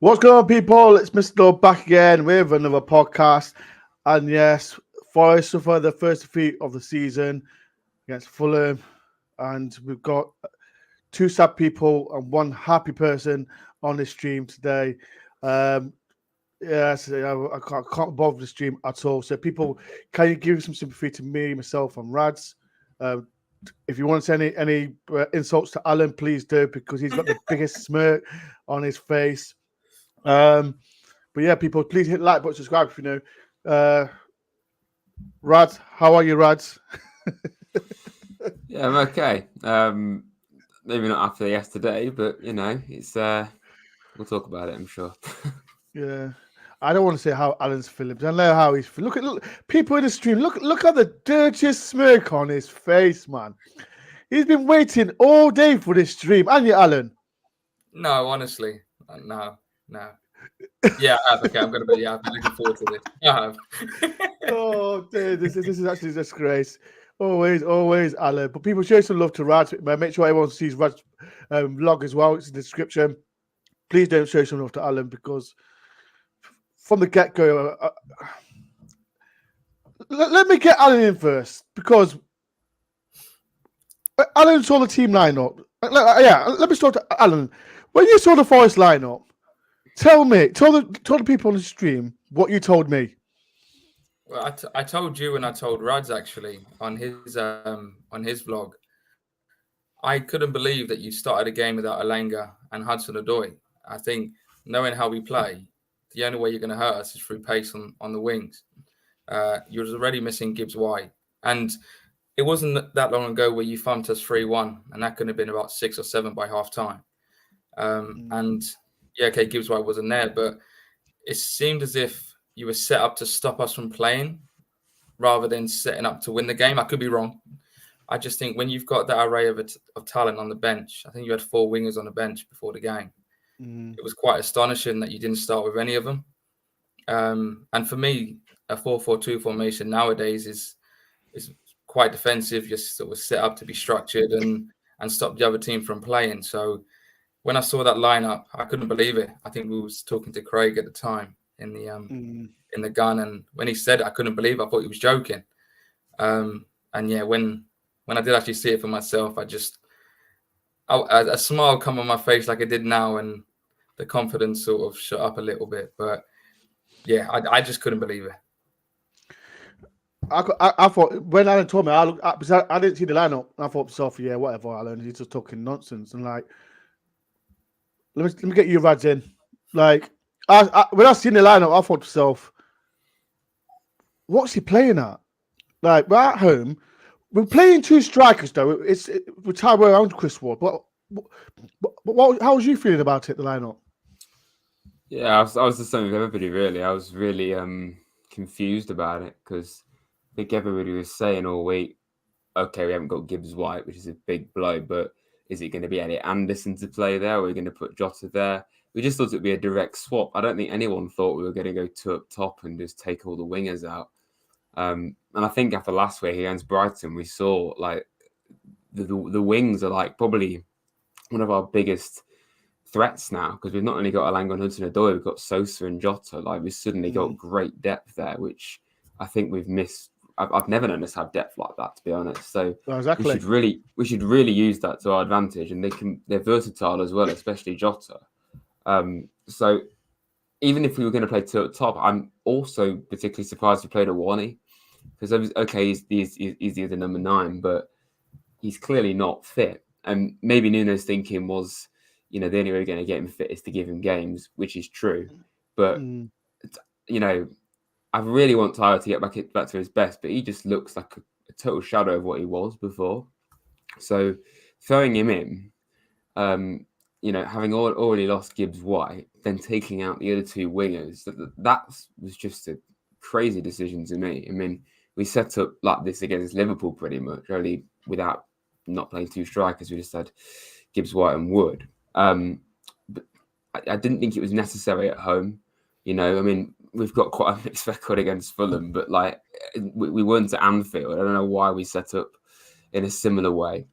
What's going on, people? It's Mr. Dore back again with another podcast. And yes, Forest suffered the first defeat of the season against Fulham. And we've got two sad people and one happy person on this stream today. Yes, I can't bother the stream at all. So, people, can you give some sympathy to me, myself, and Rads? If you want to send any insults to Alan, please do, because he's got the biggest smirk on his face. But yeah, people, please hit like button, subscribe if you know. Rads, how are you, Rads? Yeah, I'm okay. Maybe not after yesterday, but you know, it's we'll talk about it, I'm sure. Yeah. I don't want to say how Alan's feeling, but I know how he's feeling. Look people in the stream. Look at the dirtiest smirk on his face, man. He's been waiting all day for this stream, and you, Alan? No, honestly, no. Yeah, I have. Okay, I'm gonna be. Yeah, I've been looking forward to this. I have. Oh, dude, this is actually a disgrace. Always, Alan. But people show some love to Rad. Make sure everyone sees Rad's vlog as well. It's in the description. Please don't show some love to Alan, because from the get-go, let me get Alan in first, because Alan saw the team lineup. Let me start to Alan. When you saw the Forest lineup, tell the people on the stream what you told me. Well, I told you and I told Rads actually on his vlog. I couldn't believe that you started a game without Alanga and Hudson-Odoi. I think, knowing how we play, the only way you're going to hurt us is through pace on the wings. You was already missing Gibbs-White, and it wasn't that long ago where you thumped us 3-1, and that could have been about 6 or 7 by half time. And yeah, okay, Gibbs-White wasn't there, but it seemed as if you were set up to stop us from playing rather than setting up to win the game. I could be wrong. I just think when you've got that array of talent on the bench, I think you had 4 wingers on the bench before the game. It was quite astonishing that you didn't start with any of them. And for me, a 4-4-2 formation nowadays is quite defensive. You're sort of set up to be structured and stop the other team from playing. So when I saw that lineup, I couldn't believe it. I think we was talking to Craig at the time in the gun, and when he said it, I couldn't believe it. I thought he was joking. And yeah, when I did actually see it for myself, a smile come on my face like it did now, and the confidence sort of shut up a little bit. But yeah, I just couldn't believe it. I thought when Alan told me, I didn't see the lineup. I thought to myself, yeah, whatever, Alan, he's just talking nonsense. And like, let me get you Rads in. Like, when I seen the lineup, I thought to myself, what's he playing at? Like, we're at home. We're playing 2 strikers, though. We're tied around Chris Ward. But how was you feeling about it, the lineup? Yeah, I was the same with everybody, really. I was really confused about it, because I think everybody was saying all week, okay, we haven't got Gibbs-White, which is a big blow, but is it going to be Elliot Anderson to play there? Or are we going to put Jota there? We just thought it would be a direct swap. I don't think anyone thought we were going to go 2 up top and just take all the wingers out. And I think after last week against Brighton, we saw like the wings are like probably one of our biggest threats now, because we've not only got Alanga and Hudson-Odoi, we've got Sosa and Jota. Like, we've suddenly got great depth there, which I think we've missed. I've never known us have depth like that, to be honest. So exactly. we should really use that to our advantage, and they're versatile as well, especially Jota. So even if we were going to play 2 at top, I'm also particularly surprised we played Awani, because okay, he's the other number 9, but he's clearly not fit. And maybe Nuno's thinking was, you know, the only way we're going to get him fit is to give him games, which is true. But you know, I really want Tyler to get back to his best, but he just looks like a total shadow of what he was before. So throwing him in, you know, having already lost Gibbs-White, then taking out the other 2 wingers, that was just a crazy decision to me. I mean, we set up like this against Liverpool pretty much, only without not playing 2 strikers. We just had Gibbs-White and Wood. But I didn't think it was necessary at home. You know, I mean, we've got quite a mixed record against Fulham, but like we weren't at Anfield. I don't know why we set up in a similar way.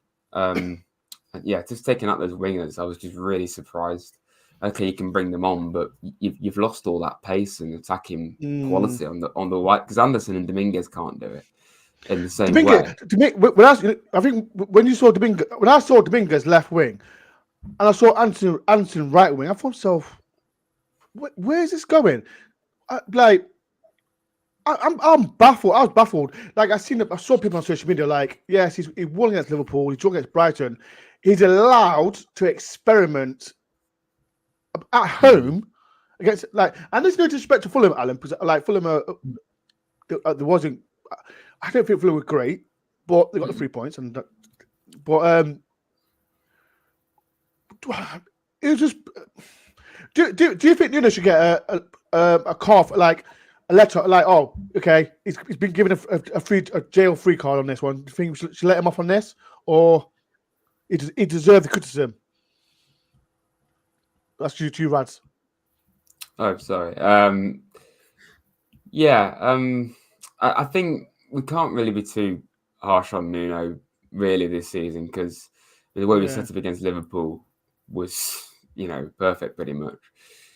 Yeah, just taking out those wingers, I was just really surprised. okay, you can bring them on, but you've lost all that pace and attacking Mm. quality on the right, because Anderson and Dominguez can't do it in the same Dominguez, way. I think when you saw Dominguez, when I saw Dominguez left wing, and I saw Anderson right wing, I thought to myself, where is this going? I'm baffled. I was baffled. Like I saw people on social media like, yes, he won against Liverpool, he drew against Brighton. He's allowed to experiment at home against and there's no disrespect to Fulham, Alan, because Fulham there wasn't. I don't think Fulham were great, but they got the 3 points, it was just. Do you think Nuno should get a call, like a letter, like, oh, okay, he's been given a jail free card on this one? Do you think we should let him off on this, or he deserved the criticism? That's you two, Rads. Oh, sorry. I think we can't really be too harsh on Nuno really this season, because the way we set up against Liverpool was, perfect pretty much.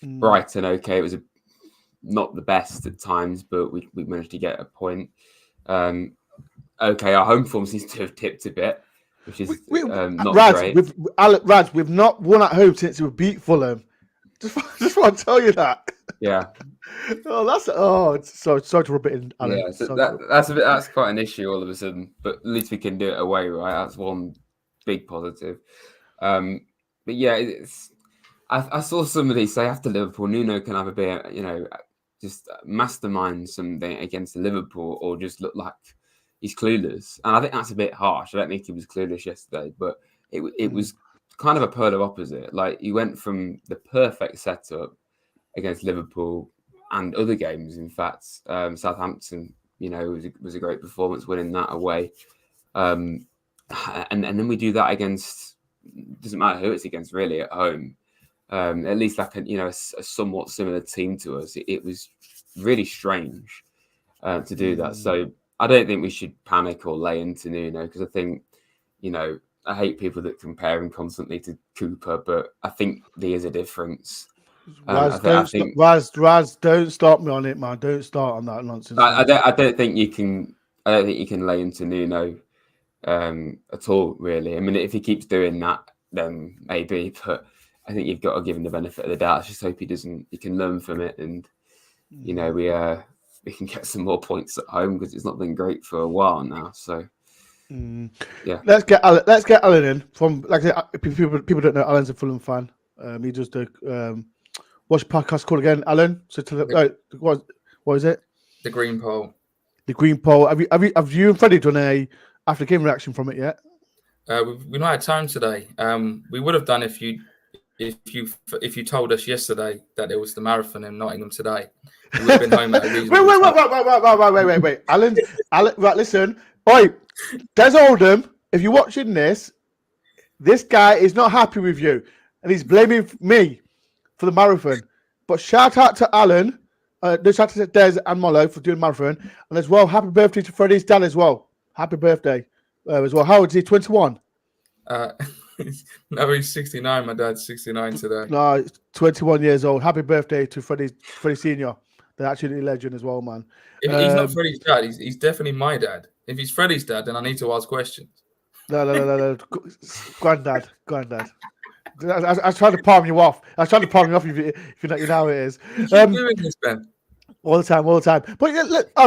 Brighton, okay, it was not the best at times, but we managed to get a point. Okay, our home form seems to have tipped a bit, which is not great. Rads, we've not won at home since we beat Fulham. Just want to tell you that. Yeah. It's sorry to rub it in, Alan. Yeah, so that's quite an issue all of a sudden, but at least we can do it away, right? That's one big positive. But yeah, I saw somebody say after Liverpool, Nuno can have a bit, just mastermind something against Liverpool, or just look like he's clueless. And I think that's a bit harsh. I don't think he was clueless yesterday, but it was kind of a polar opposite. Like, he went from the perfect setup against Liverpool and other games. In fact, Southampton, was a great performance winning that away. And then we do that against, doesn't matter who it's against really, at home. At least like a somewhat similar team to us. It was really strange to do that. So I don't think we should panic or lay into Nuno, because I think, I hate people that compare him constantly to Cooper, but I think there is a difference. Raz, don't start me on it, man. Don't start on that nonsense. I don't think you can. I don't think you can lay into Nuno at all, really. I mean, if he keeps doing that, then maybe. But I think you've got to give him the benefit of the doubt. I just hope he can learn from it, and we can get some more points at home, because it's not been great for a while now. So. Yeah, let's get Alan in. From, like I said, people don't know Alan's a Fulham fan. He does the what's the podcast called again, Alan? So what is it? The Green Pole. The Green Pole. Have you and Freddie done a after game reaction from it yet? We've not had time today. We would have done if you told us yesterday that it was the marathon in Nottingham today. We would have been home at a reasonable time. Wait. Alan, right, listen. Oi, Des Oldham, if you're watching this guy is not happy with you, and he's blaming me for the marathon. But shout out to Alan, shout out to Des and Mollo for doing the marathon, and as well, happy birthday to Freddie's dad as well. Happy birthday as well. How old is he? 21? No, he's 69. My dad's 69 today. No, 21 years old. Happy birthday to Freddie Senior. They're actually a legend as well, man. If he's not Freddie's dad, he's definitely my dad. If he's Freddie's dad, then I need to ask questions. No. Granddad. I was trying to palm you off. If you know how it is. You're doing this, Ben. All the time. But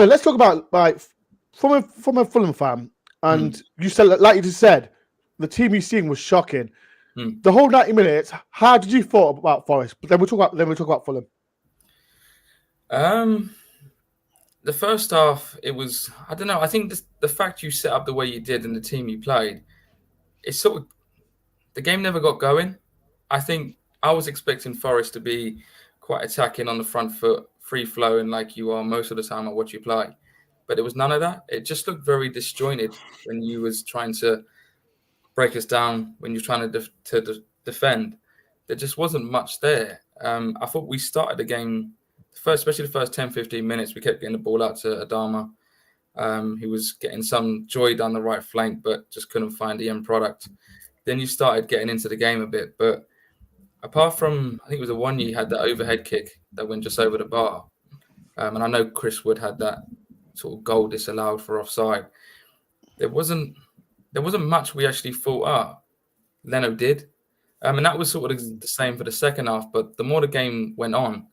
let's talk about, like, from a Fulham fan. And you said, like you just said, the team you've seen was shocking. The whole 90 minutes. How did you thought about Forest? But then we'll talk about Fulham. The first half, it was, I don't know. I think the fact you set up the way you did and the team you played, it's sort of, the game never got going. I think I was expecting Forest to be quite attacking on the front foot, free flowing like you are most of the time at what you play. But it was none of that. It just looked very disjointed when you was trying to break us down, when you're trying to defend. There just wasn't much there. I thought we started the game, especially the first 10-15 minutes, we kept getting the ball out to Adama. He was getting some joy down the right flank, but just couldn't find the end product. Then you started getting into the game a bit. But apart from, I think it was the one you had that overhead kick that went just over the bar. And I know Chris Wood had that sort of goal disallowed for offside. There wasn't much we actually thought, Leno did. And that was sort of the same for the second half. But the more the game went on,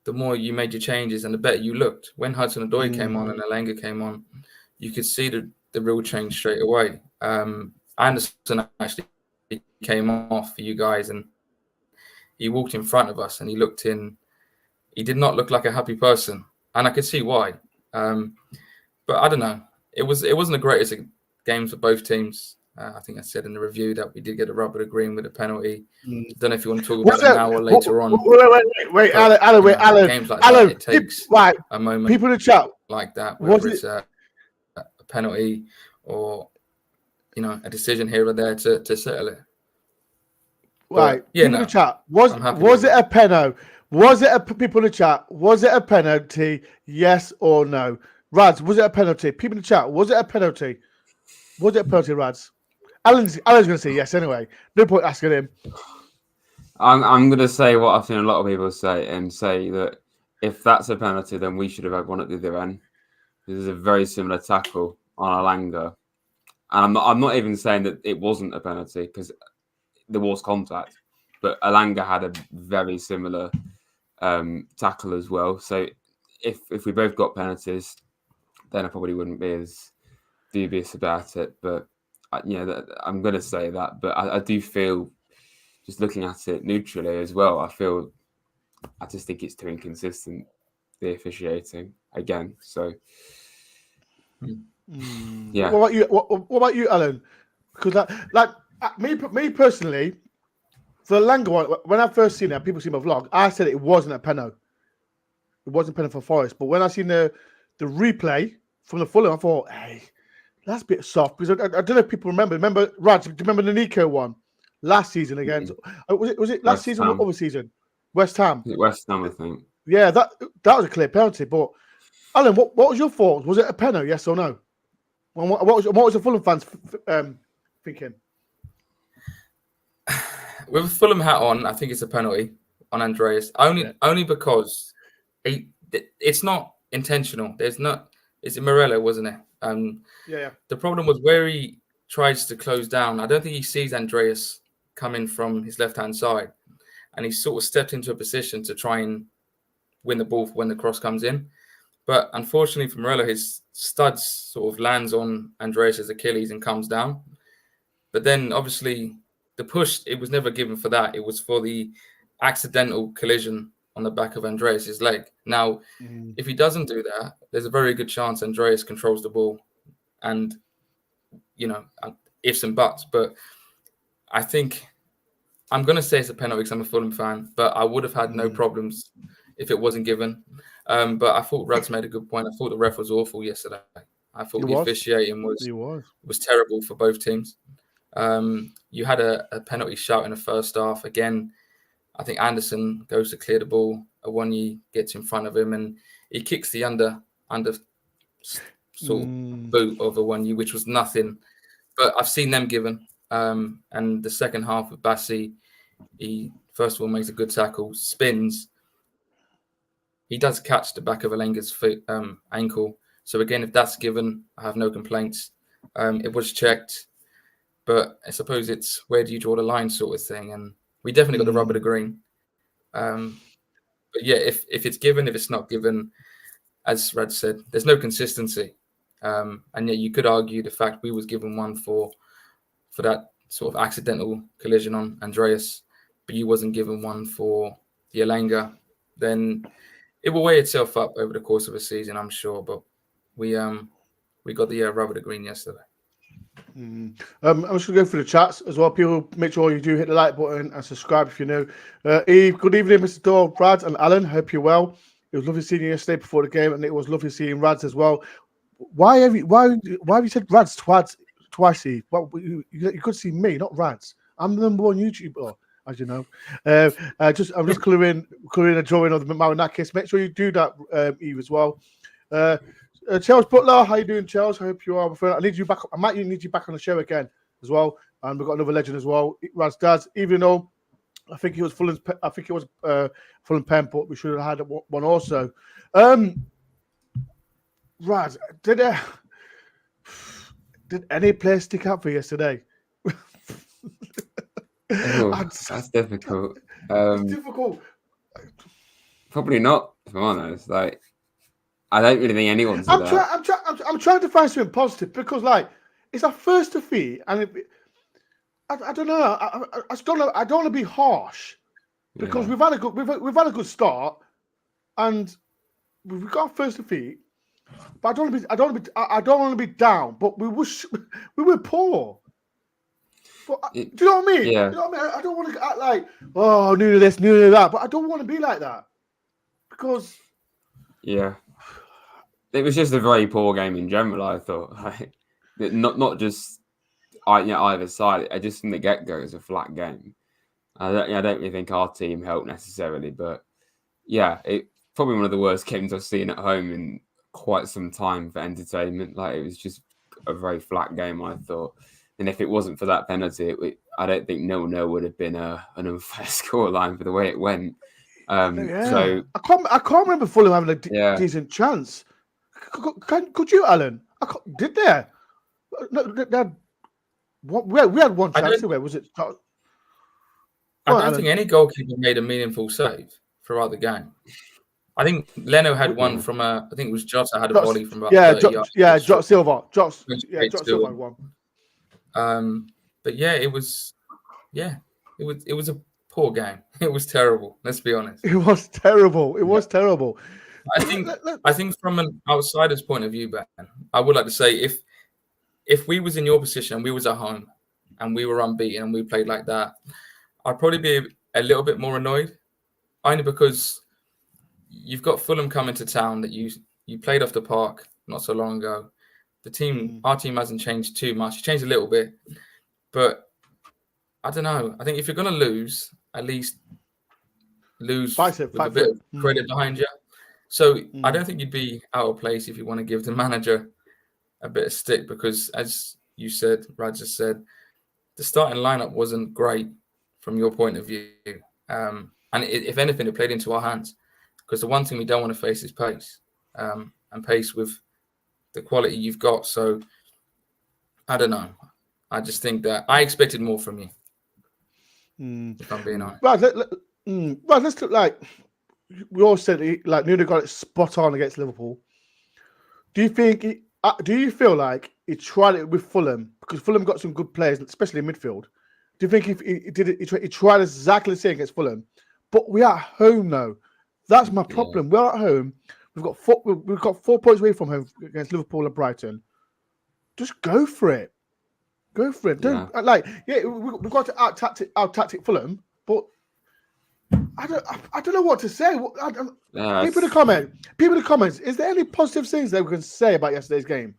the more you made your changes and the better you looked. When Hudson-Odoi came on and Elanga came on, you could see the real change straight away. Anderson actually came off for you guys and he walked in front of us and he looked in. He did not look like a happy person, and I could see why. But I don't know. It wasn't the greatest of games for both teams. I think I said in the review that we did get a rubber green with a penalty. Don't know if you want to talk about it now or later on. Wait, Alan. Games like that, it takes a moment. People in the chat like that, whether it's a penalty or a decision here or there to settle it. Right. Yeah, people in the chat. Was it a penalty? People in the chat? Was it a penalty? Yes or no? Rads, was it a penalty? People in the chat. Was it a penalty? Was it a penalty, Rads? Alan's going to say yes anyway. No point asking him. I'm going to say what I've seen a lot of people say that if that's a penalty, then we should have had one at the other end. This is a very similar tackle on Elanga. And I'm not even saying that it wasn't a penalty because there was contact, but Elanga had a very similar tackle as well. So if we both got penalties, then I probably wouldn't be as dubious about it. But I'm going to say that. But I do feel, just looking at it neutrally as well, I just think it's too inconsistent, the officiating again. So yeah. What about you, Alan? Because me personally, for the Elanga one, when I first seen it, people see my vlog, I said it wasn't a penalty. It wasn't a penalty for Forest. But when I seen the replay from the Fulham, I thought, hey, that's a bit soft. Because I don't know if people remember. Remember, Raj, do you remember the Nico one last season against? Was it last West season Ham. or other season? West Ham. West Ham, I think. Yeah, that was a clear penalty. But Alan, what was your thoughts? Was it a penalty? Yes or no? What was the Fulham fans thinking? With a Fulham hat on, I think it's a penalty on Andreas. Only because it's not intentional. It's Morello, wasn't it? Yeah. The problem was where he tries to close down. I don't think he sees Andreas coming from his left-hand side, and he sort of stepped into a position to try and win the ball when the cross comes in. But unfortunately for Morello, his studs sort of lands on Andreas' Achilles and comes down. But then obviously the push, it was never given for that. It was for the accidental collision on the back of Andreas' leg. Now, if he doesn't do that, there's a very good chance Andreas controls the ball and, ifs and buts. But I think I'm going to say it's a penalty because I'm a Fulham fan, but I would have had no problems if it wasn't given. But I thought Rad's made a good point. I thought the ref was awful yesterday. I thought the officiating was terrible for both teams. You had a penalty shout in the first half. Again, I think Anderson goes to clear the ball. Awoniyi gets in front of him and he kicks the under sort of boot of Awoniyi, which was nothing. But I've seen them given. And the second half with Bassi, he first of all makes a good tackle, spins. He does catch the back of Elanga's foot, ankle. So again, if that's given, I have no complaints. It was checked. But I suppose it's where do you draw the line sort of thing. And we definitely got the rubber to green. But yeah, if it's given, if it's not given, as Rad said, there's no consistency. And yet you could argue the fact we was given one for that sort of accidental collision on Andreas, but you wasn't given one for the Elanga, then it will weigh itself up over the course of a season, I'm sure. But we got the rubber to green yesterday. I'm just going to go through the chats as well. People, make sure you do hit the like button and subscribe if you're new. Eve, good evening, Mr. Dore, Brad, and Alan. Hope you're well. It was lovely seeing you yesterday before the game, and it was lovely seeing Rads as well. Why have you said Rads twice, Eve? Well, you could see me, not Rads. I'm the number one YouTuber, as you know. I'm just coloring a drawing of the Marinakis. Make sure you do that, Eve, as well. Charles Butler, how you doing, Charles? I hope you are. I need you back. I might need you back on the show again as well. And we've got another legend as well, Raz Daz. Even though I think it was Fulham's. I think it was Fulham pen, but we should have had one also. Raz, did any player stick out for you yesterday? Oh, that's difficult. It's difficult. Probably not, if I'm honest. Like, I don't really think anyone's. I'm trying to find something positive because, like, it's our first defeat, and I don't know. I just don't know. I don't want to be harsh because we've had a good start, and we've got our first defeat. But I don't want to be down. But we were poor. But, do you know what I mean? Yeah. You know what I mean? I don't want to act like, oh, Nuno this, Nuno that. But I don't want to be like that because it was just a very poor game in general. I thought, like, not just either side. I just from the get go, it was a flat game. I don't really think our team helped necessarily, but it probably one of the worst games I've seen at home in quite some time for entertainment. Like, it was just a very flat game, I thought. And if it wasn't for that penalty, I don't think 0-0 would have been an unfair scoreline for the way it went. So I can't remember Fulham having a decent chance. Could you, Alan? Did they? No, we had one chance. Where was it? I don't think any goalkeeper made a meaningful save throughout the game. I think Leno had one from I think it was Jota had a volley from about 30 yards. Jota Silva. Jota Silva had one. But it was a poor game. It was terrible. Let's be honest. It was terrible. It was terrible. I think from an outsider's point of view, Ben, I would like to say if we was in your position and we was at home and we were unbeaten and we played like that, I'd probably be a little bit more annoyed, only because you've got Fulham coming to town that you played off the park not so long ago. Our team hasn't changed too much. It's changed a little bit, but I don't know. I think if you're going to lose, at least lose with a bit of credit behind you. So I don't think you'd be out of place if you want to give the manager a bit of stick because, as you said, Raj just said, the starting lineup wasn't great from your point of view. And if anything, it played into our hands because the one thing we don't want to face is pace and pace with the quality you've got. So I don't know. I just think that I expected more from you. If I'm being honest. Right, let's look like we all said. Like Nuno got it spot on against Liverpool. Do you feel like he tried it with Fulham because Fulham got some good players, especially in midfield? Do you think if he did it, he tried exactly the same against Fulham? But we're at home now. That's my problem. Yeah. We're at home. We've got 4 points away from home against Liverpool and Brighton. Just go for it. Go for it. Don't we've got to out tactic Fulham, but I don't know what to say. People in the comments. Is there any positive things that we can say about yesterday's game?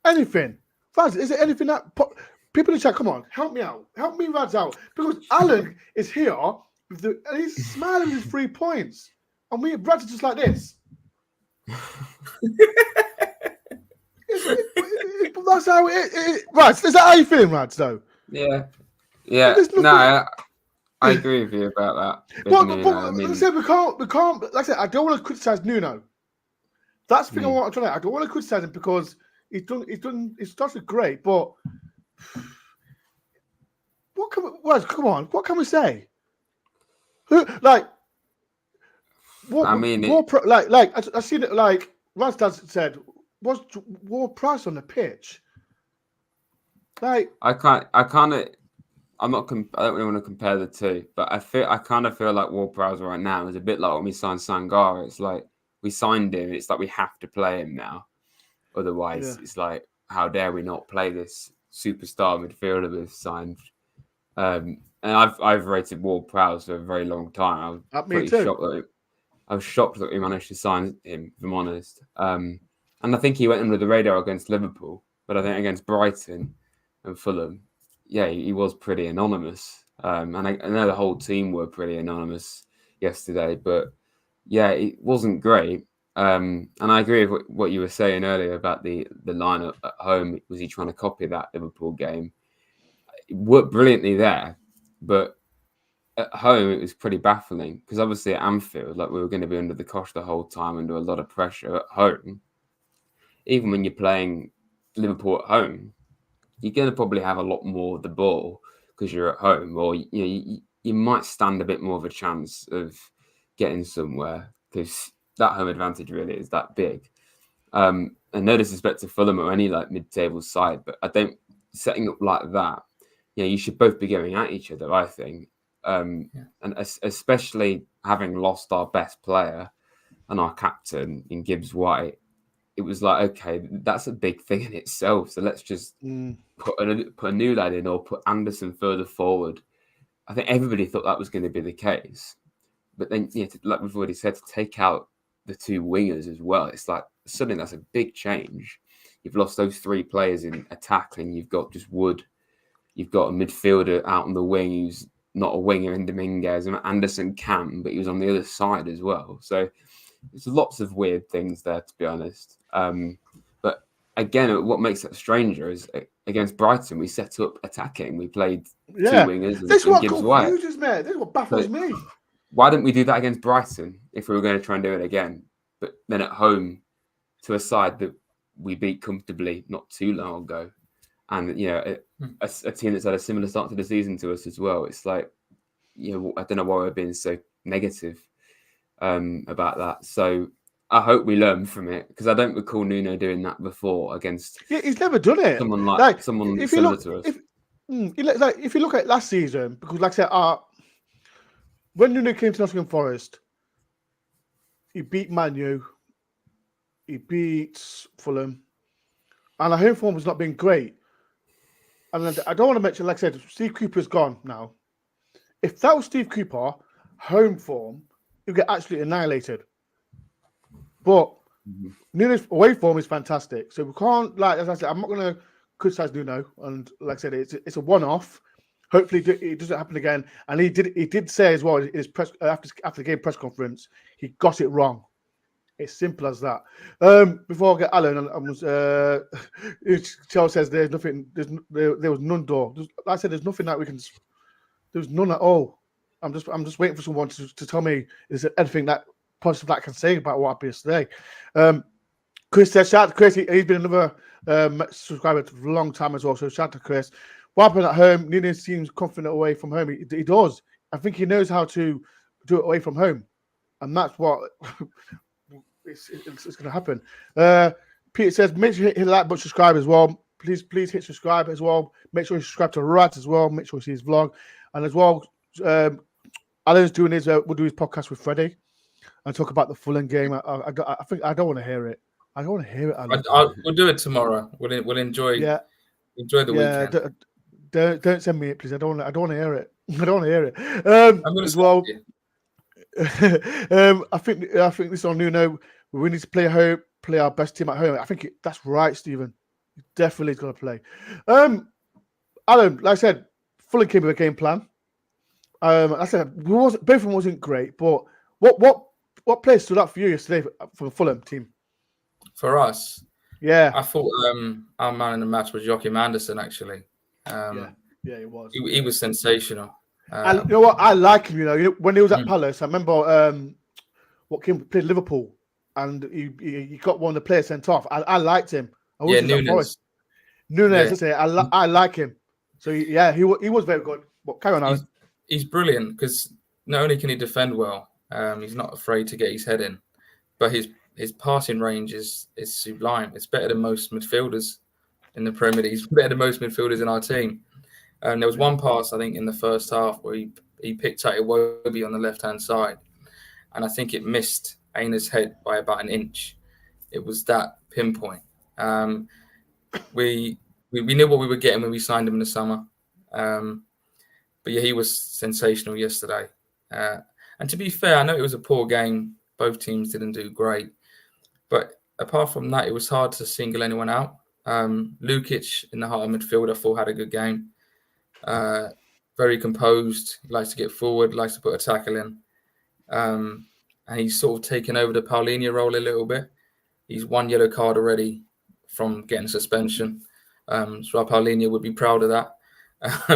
Anything? Faz, is there anything that people in the chat? Come on, help me out. Help me, Rads, out because Alan is here and he's smiling with 3 points, and we Rads are just like this. That's how it Rads, is that how you feeling, Rads? Though. Yeah. No, I agree with you about that. Like I said, we can't. Like I said, I don't want to criticize Nuno. That's the thing I want to try. I don't want to criticize him because he's started great. But what can we say? I seen it. Like Rastad said, was Ward-Prowse on the pitch? Like I don't really want to compare the two, but I kind of feel like Ward-Prowse right now is a bit like when we signed Sangara. It's like we signed him. It's like we have to play him now. Otherwise, it's like, how dare we not play this superstar midfielder we've signed? And I've rated Ward-Prowse for a very long time. I was shocked that we managed to sign him, if I'm honest. And I think he went under the radar against Liverpool, but I think against Brighton and Fulham, he was pretty anonymous. And I know the whole team were pretty anonymous yesterday, but it wasn't great. And I agree with what you were saying earlier about the lineup at home. Was he trying to copy that Liverpool game? It worked brilliantly there, but at home, it was pretty baffling because obviously at Anfield, like we were going to be under the cosh the whole time, under a lot of pressure. At home, even when you're playing Liverpool at home, you're going to probably have a lot more of the ball because you're at home, or you might stand a bit more of a chance of getting somewhere because that home advantage really is that big. And no disrespect to Fulham or any like mid-table side, but I don't setting up like that. You should both be going at each other, I think. And especially having lost our best player and our captain in Gibbs White, it was like, okay, that's a big thing in itself. So let's just put a new lad in or put Anderson further forward. I think everybody thought that was going to be the case. But then, like we've already said, to take out the two wingers as well, it's like suddenly that's a big change. You've lost those three players in attack and you've got just Wood. You've got a midfielder out on the wing who's not a winger in Dominguez, and Anderson can, but he was on the other side as well. So there's lots of weird things there, to be honest. But again, what makes it stranger is against Brighton, we set up attacking. We played two wingers and Gibbs White. This is what baffles me. Why didn't we do that against Brighton if we were going to try and do it again? But then at home to a side that we beat comfortably not too long ago. And, a team that's had a similar start to the season to us as well. It's like, I don't know why we're being so negative about that. So I hope we learn from it because I don't recall Nuno doing that before against. Yeah, he's never done it. Someone similar to us. If you look at last season, because like I said, when Nuno came to Nottingham Forest, he beat Man U, he beat Fulham, and our home form was not being great. And I don't want to mention, like I said, Steve Cooper's gone now. If that was Steve Cooper, home form, you get absolutely annihilated. But Nuno's away form is fantastic. So we can't, as I said, I'm not going to criticize Nuno. And like I said, it's a one-off. Hopefully it doesn't happen again. And he did say as well in his press after the game press conference, he got it wrong. It's simple as that. Before I get Alan, Charles says there's nothing. There was none door. Like I said, there's nothing that we can. There's none at all. I'm just waiting for someone to tell me is there anything that positive that I can say about what happened yesterday. Chris says, shout out to Chris. He's been another subscriber for a long time as well. So shout out to Chris. What happened at home? Nuno seems confident away from home. He does. I think he knows how to do it away from home, and that's what. It's going to happen. Peter says, make sure you hit the like button, subscribe as well. Please hit subscribe as well. Make sure you subscribe to Rat as well. Make sure you see his vlog. And as well, Alan's doing we'll do his podcast with Freddie and talk about the Fulham game. I think I don't want to hear it. I don't want to hear it, Alan. We'll do it tomorrow. We'll enjoy the weekend. Don't send me it, please. I don't want to hear it. I don't want to hear it. I'm going as well. I think this is on Nuno. We need to play our best team at home. I think that's right, Stephen. Definitely going to play. Alan, like I said, Fulham came with a game plan. I said both of them wasn't great, but what players stood out for you yesterday for the Fulham team? For us, yeah, I thought our man in the match was Joachim Andersen. Actually, yeah, he was. He was sensational. And you know what? I like him. When he was at Palace, I remember played Liverpool, and he got one of the players sent off. I liked him. Nunes. Nunes, I like him. So he was very good. But carry on, Alan. He's brilliant because not only can he defend well, he's not afraid to get his head in, but his passing range is sublime. It's better than most midfielders in the Premier League. He's better than most midfielders in our team. There was one pass, I think, in the first half where he picked out Iwobi on the left-hand side, and I think it missed Aina's head by about an inch. It was that pinpoint. We knew what we were getting when we signed him in the summer. But yeah, he was sensational yesterday. And to be fair, I know it was a poor game. Both teams didn't do great. But apart from that, it was hard to single anyone out. Lukic in the heart of midfield, I thought, had a good game. Very composed, likes to get forward, likes to put a tackle in. And he's sort of taken over the Paulinho role a little bit. He's one yellow card already from getting suspension. So Paulinho would be proud of that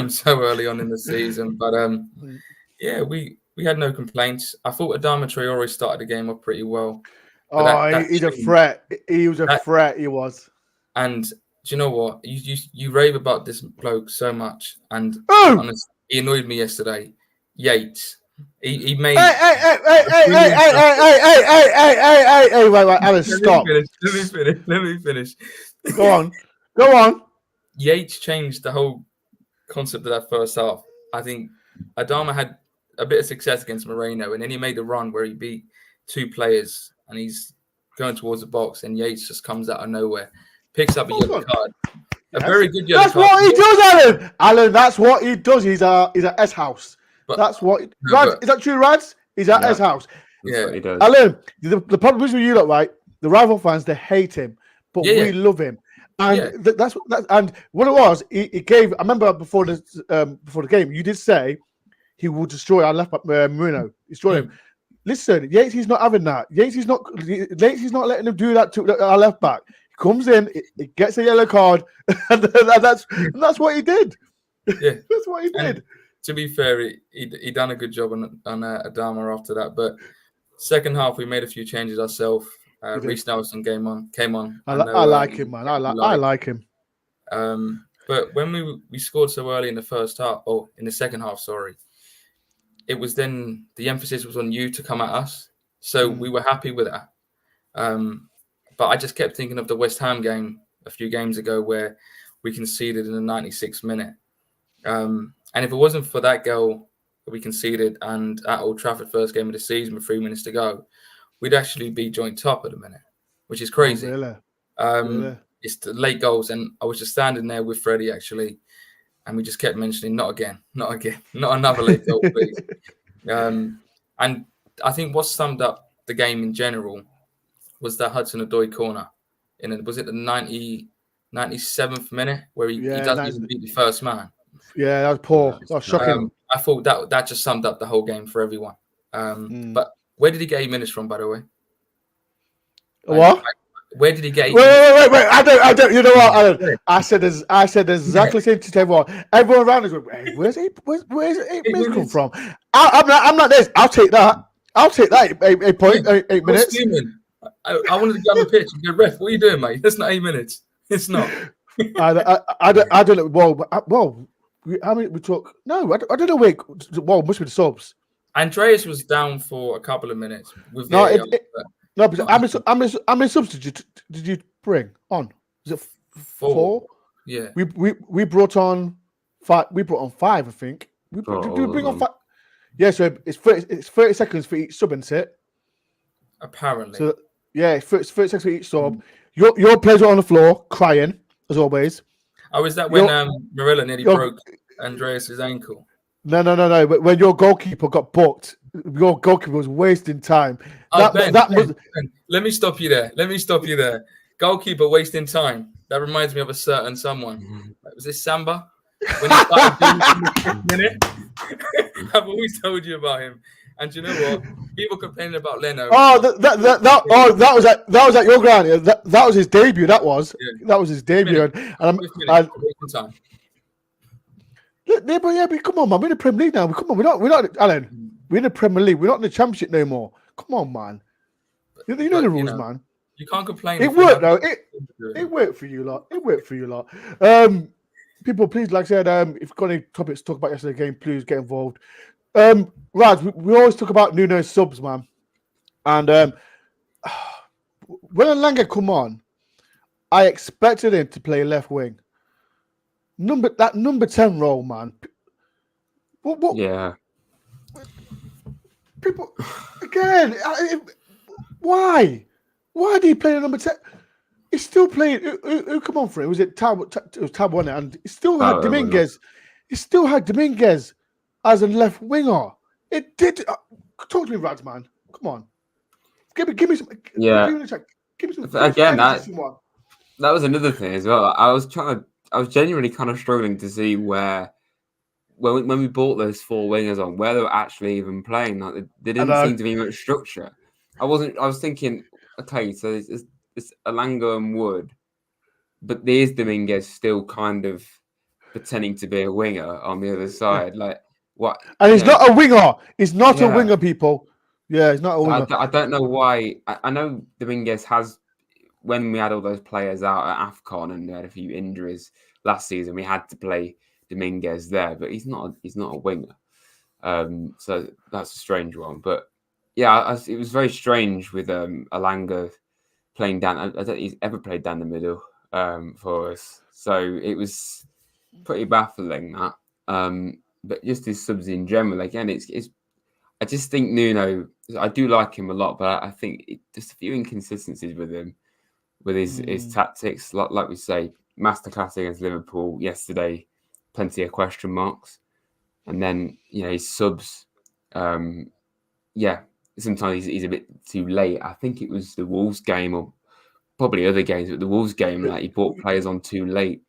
so early on in the season. But Yeah, we had no complaints. I thought Adama Traore started the game off pretty well. Oh, he's a threat. He was a threat. He was. And do you know what? You rave about this bloke so much, and honestly, he annoyed me yesterday. Yates, he made. Hey! Wait, Alan, stop. Let me finish. Go on. Yates changed the whole concept of that first half. I think Adama had a bit of success against Moreno, and then he made a run where he beat 2 players, and he's going towards the box, and Yates just comes out of nowhere, picks up a yellow card. A very good yellow card. That's what he does, Alan. Alan, that's what he does. He's a S house. That's what. Rads, is that true, Rads? He's at S house. Yeah, he does. Alan, the problem is with you, lot, right? The rival fans, they hate him, but we love him. And that's and what it was. He gave. I remember before the game, you did say he will destroy our left back, Nuno. Destroy him. Listen, Yates, he's not having that. Yates, he's not letting him do that to our left back. He comes in, he gets a yellow card, and that's what he did. Yeah, that's what he did. And to be fair, he done a good job on Adama after that. But second half, we made a few changes ourselves. Reece Nelson came on. I like him, man. I like him. But when we scored so early in the first half, or in the second half, sorry, it was then the emphasis was on you to come at us. So we were happy with that. But I just kept thinking of the West Ham game a few games ago where we conceded in the 96th minute. And if it wasn't for that goal that we conceded and at Old Trafford first game of the season with 3 minutes to go, we'd actually be joint top at the minute, which is crazy. Oh, really? It's the late goals. And I was just standing there with Freddie, actually, and we just kept mentioning, not again, not another late goal, please. And I think what summed up the game in general was that Hudson-Odoi corner. Was it the 97th minute where he doesn't even beat the first man? Yeah, that was poor. That was shocking. I thought that just summed up the whole game for everyone. But where did he get 8 minutes from, by the way? What? Where did he get? Wait! I don't. You know what, Alan? I said exactly the same to everyone. Everyone around us going, hey, where's 8 minutes come from? I'm not this. I'll take that. 8 minutes. I wanted to get on the pitch and go, ref, what are you doing, mate? That's not 8 minutes. It's not. I don't know. Well, how many we took? No, I don't know. Well, must be the subs. Andreas was down for a couple of minutes. With but how many subs did you bring on? Is it 4? Yeah. We brought on 5. We brought on 5, I think. Did we bring on 5? Yeah, so it's 30 seconds for each sub, isn't it? Apparently. So yeah, it's 30 seconds for each sub. Your players are on the floor crying as always. Oh, is that when Marilla nearly broke Andreas's ankle? No. When your goalkeeper got booked, your goalkeeper was wasting time. Ben, let me stop you there. Goalkeeper wasting time. That reminds me of a certain someone. Was this Samba? When he started doing the minute, I've always told you about him. And you know what? People complaining about Leno. Oh, that was at your ground. That was his debut. That was his debut. Time. But come on, man. We're in the Premier League now. Come on, we're not Alan. We're in the Premier League. We're not in the Championship no more. Come on, man. You know the rules, man. You can't complain. It worked though. It worked for you lot. People, please, like I said, if you've got any topics to talk about yesterday's game, please get involved. Raj, we always talk about Nuno subs, man. And when Alanga come on, I expected him to play left wing. Number 10 role, man. What? Yeah. People again. Why? Why did he play the number 10? He's still playing. Who come on for it? Was it Tab? It was Tab, wasn't it? And he still had Dominguez. He still had Dominguez as a left winger. It did. Talk to me, Rads, man. Come on. Give me some. Yeah. Give me some. Again, that was another thing as well. I was genuinely kind of struggling to see where, when we bought those 4 wingers on, where they were actually even playing. Like there didn't seem to be much structure. I was thinking, okay, so it's Alanga and Wood, but there's Dominguez still kind of pretending to be a winger on the other side. Like what? And he's you know, not a winger. He's not a Yeah. winger, people. Yeah, he's not a so winger. I don't know why. I know Dominguez has. When we had all those players out at AFCON and we had a few injuries last season, we had to play Dominguez there, but he's not a winger. So that's a strange one. But yeah, it was very strange with Alanga playing down. I don't think he's ever played down the middle for us. So it was pretty baffling that. But just his subs in general, again, it's. I just think Nuno. I do like him a lot, but I think just a few inconsistencies with him, with his tactics. Like we say, masterclass against Liverpool yesterday, plenty of question marks, and then his subs. Sometimes he's a bit too late. I think it was the Wolves game or probably other games, but the Wolves game, like he brought players on too late.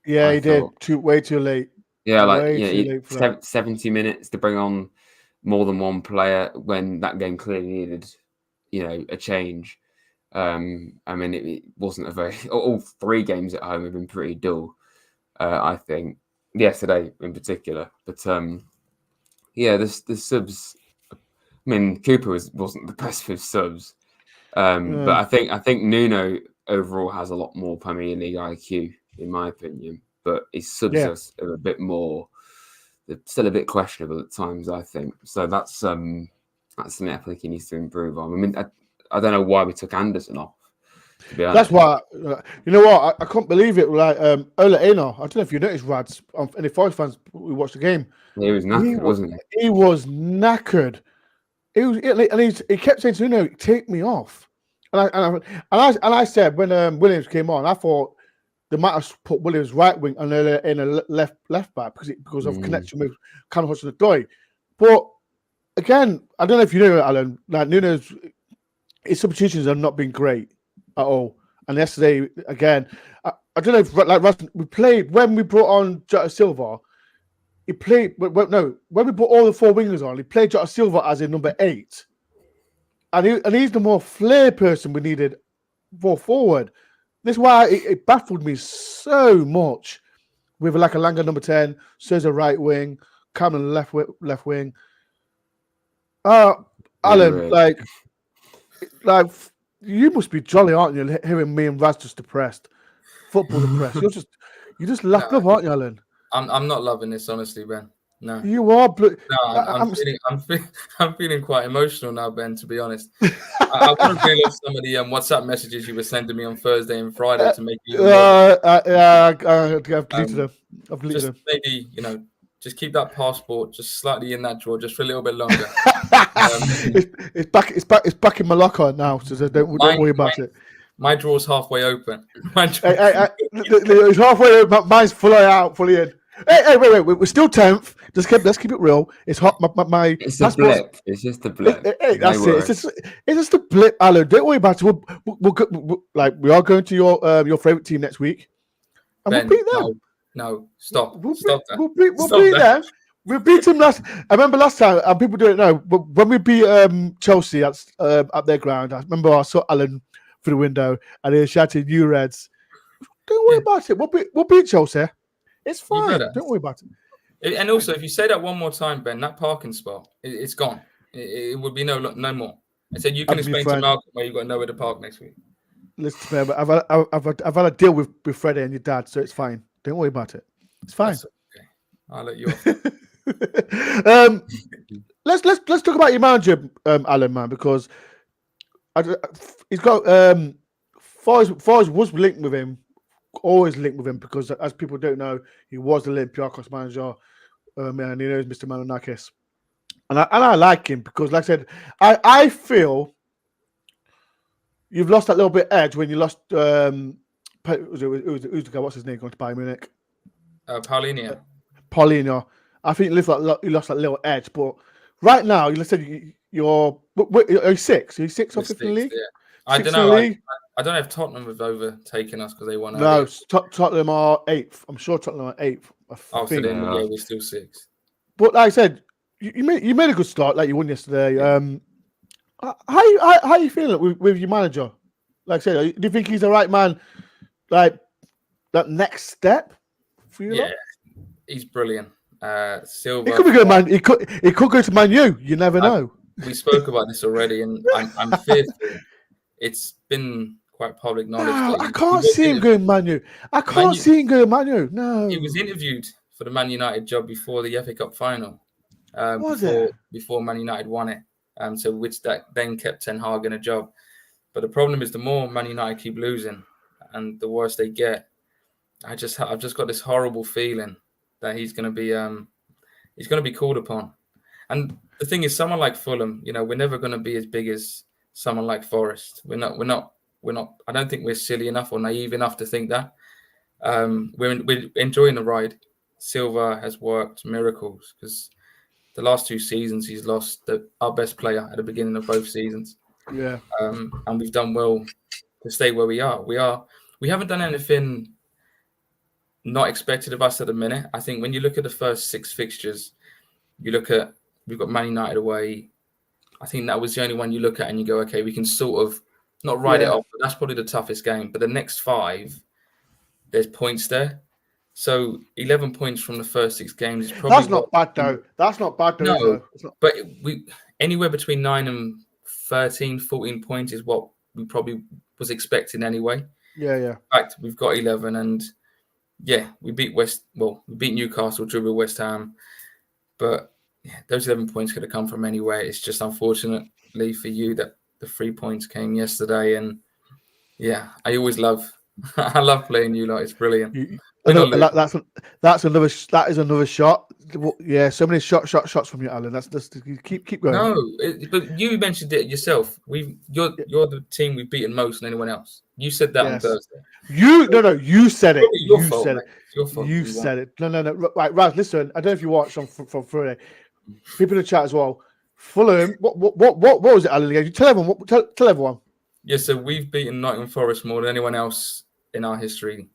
Yeah, he did. Way too late. Yeah, too late for 70 minutes to bring on more than one player when that game clearly needed, a change. I mean, it wasn't a very. All 3 games at home have been pretty dull. I think yesterday in particular, but the subs. I mean, Cooper wasn't the best with subs, but I think Nuno overall has a lot more Premier League IQ, in my opinion. But his subs are a bit more. They're still a bit questionable at times, I think. So that's something I think he needs to improve on. I mean, I don't know why we took Anderson off. To be honest. That's why. You know what? I couldn't believe it. Like Ola Aina, I don't know if you noticed, Rads. Any Forest fans we watched the game. He was knackered, wasn't he? He was knackered. He kept saying to Nuno, "Take me off." And I said when Williams came on, I thought they might have put Williams right wing and in a left back because of connection with Callum Hudson-Odoi. But again, I don't know if you know, Alan. Like Nuno's his substitutions have not been great at all. And yesterday, again, I don't know if we played when we brought on Jota Silva. He played when we put all the 4 wingers on, he played Jota Silva as a number 8. And he's the more flair person we needed for forward. This is why it baffled me so much with like a Langa number 10, Sousa right wing, Cameron left wing. Alan, Really? like you must be jolly, aren't you? Hearing me and Raz just depressed, football depressed. You just laughed up, aren't you, Alan? I'm not loving this, honestly, Ben. No, you are. No, I'm feeling quite emotional now, Ben. To be honest, I want to reel off some of the WhatsApp messages you were sending me on Thursday and Friday to make you. I've deleted them. I've deleted them. Maybe just keep that passport just slightly in that drawer, just for a little bit longer. It's back in my locker now, so don't worry about it. My drawer's halfway open. It's halfway open. Mine's fully in. Hey, wait. We're still 10th. Let's keep it real. It's hot. It's a blip. It's just a blip. Hey, that's it. It's just a blip, Alan. Don't worry about it. We are going to your favorite team next week, and Ben, we'll beat them. No, stop. We'll Stop beat them. We beat them last. I remember last time, and people don't know, but when we beat Chelsea at their ground, I remember I saw Alan through the window, and he was shouting, "You Reds!" Don't worry about it. We'll beat Chelsea. It's fine. Don't worry about it. And also, if you say that one more time, Ben, that parking spot, it's gone. It would be no more. I said you can explain to Malcolm where you've got nowhere to park next week. Listen, I've had a deal with Freddie and your dad, so it's fine. Don't worry about it. It's fine. That's okay. I'll let you off. Let's talk about your manager, Alan, man, because he's got Forest was linked with him. Always linked with him because, as people don't know, he was the Olympiacos manager, and he knows Mr. Manonakis. And I like him because, like I said, I feel you've lost that little bit edge when you lost. Who's the guy? What's his name? Going to Bayern Munich? Paulinho. I think you lost that little edge, but right now, you said you're 6. Are you 6 or 5th in the league? Yeah. I don't know. I don't know if Tottenham have overtaken us because they won. No, Tottenham are 8th. I'm sure Tottenham are 8th. So then we're still 6. But like I said, you made a good start, like you won yesterday. How are you feeling with your manager? Like I said, do you think he's the right man? Like that next step for you? Yeah, he's brilliant. Silva. It could be good, man. It could go to Man U. You never know. We spoke about this already, and I'm fearful. It's been quite public knowledge. No, That I can't see him going Man U. I can't see him going Man U. No. He was interviewed for the Man United job before the FA Cup final. Before Man United won it. So which that then kept Ten Hag in a job. But the problem is the more Man United keep losing and the worse they get, I've just got this horrible feeling that he's going to be called upon. And the thing is, someone like Fulham, we're never going to be as big as someone like Forest. We're not. I don't think we're silly enough or naive enough to think that. We're enjoying the ride. Silva has worked miracles because the last 2 seasons he's lost our best player at the beginning of both seasons. Yeah. And we've done well to stay where we are. We haven't done anything not expected of us at the minute. I think when you look at the first 6 fixtures, we've got Man United away. I think that was the only one you look at and you go, okay, we can sort of not write it off, but that's probably the toughest game. But the next 5, there's points there. So 11 points from the first 6 games is probably That's not bad though. That's not bad though. No, but we anywhere between 9 and 13, 14 points is what we probably was expecting anyway. Yeah. In fact, we've got 11 and we beat Newcastle, drew with West Ham. But those 11 points could have come from anywhere. It's just unfortunately for you that the 3 points came yesterday. And I always love playing you lot. It's brilliant. That is another shot. Yeah, so many shots from you, Alan. That's just keep going. No, but you mentioned it yourself. You're the team we've beaten most than anyone else. You said that on Thursday. You said it. You said it. Your fault. You said it. No. Right, Raz, listen. I don't know if you watched from Friday. People in the chat as well. Fulham. What was it, Alan? You tell everyone. Tell everyone. Yeah, so we've beaten Nottingham Forest more than anyone else in our history.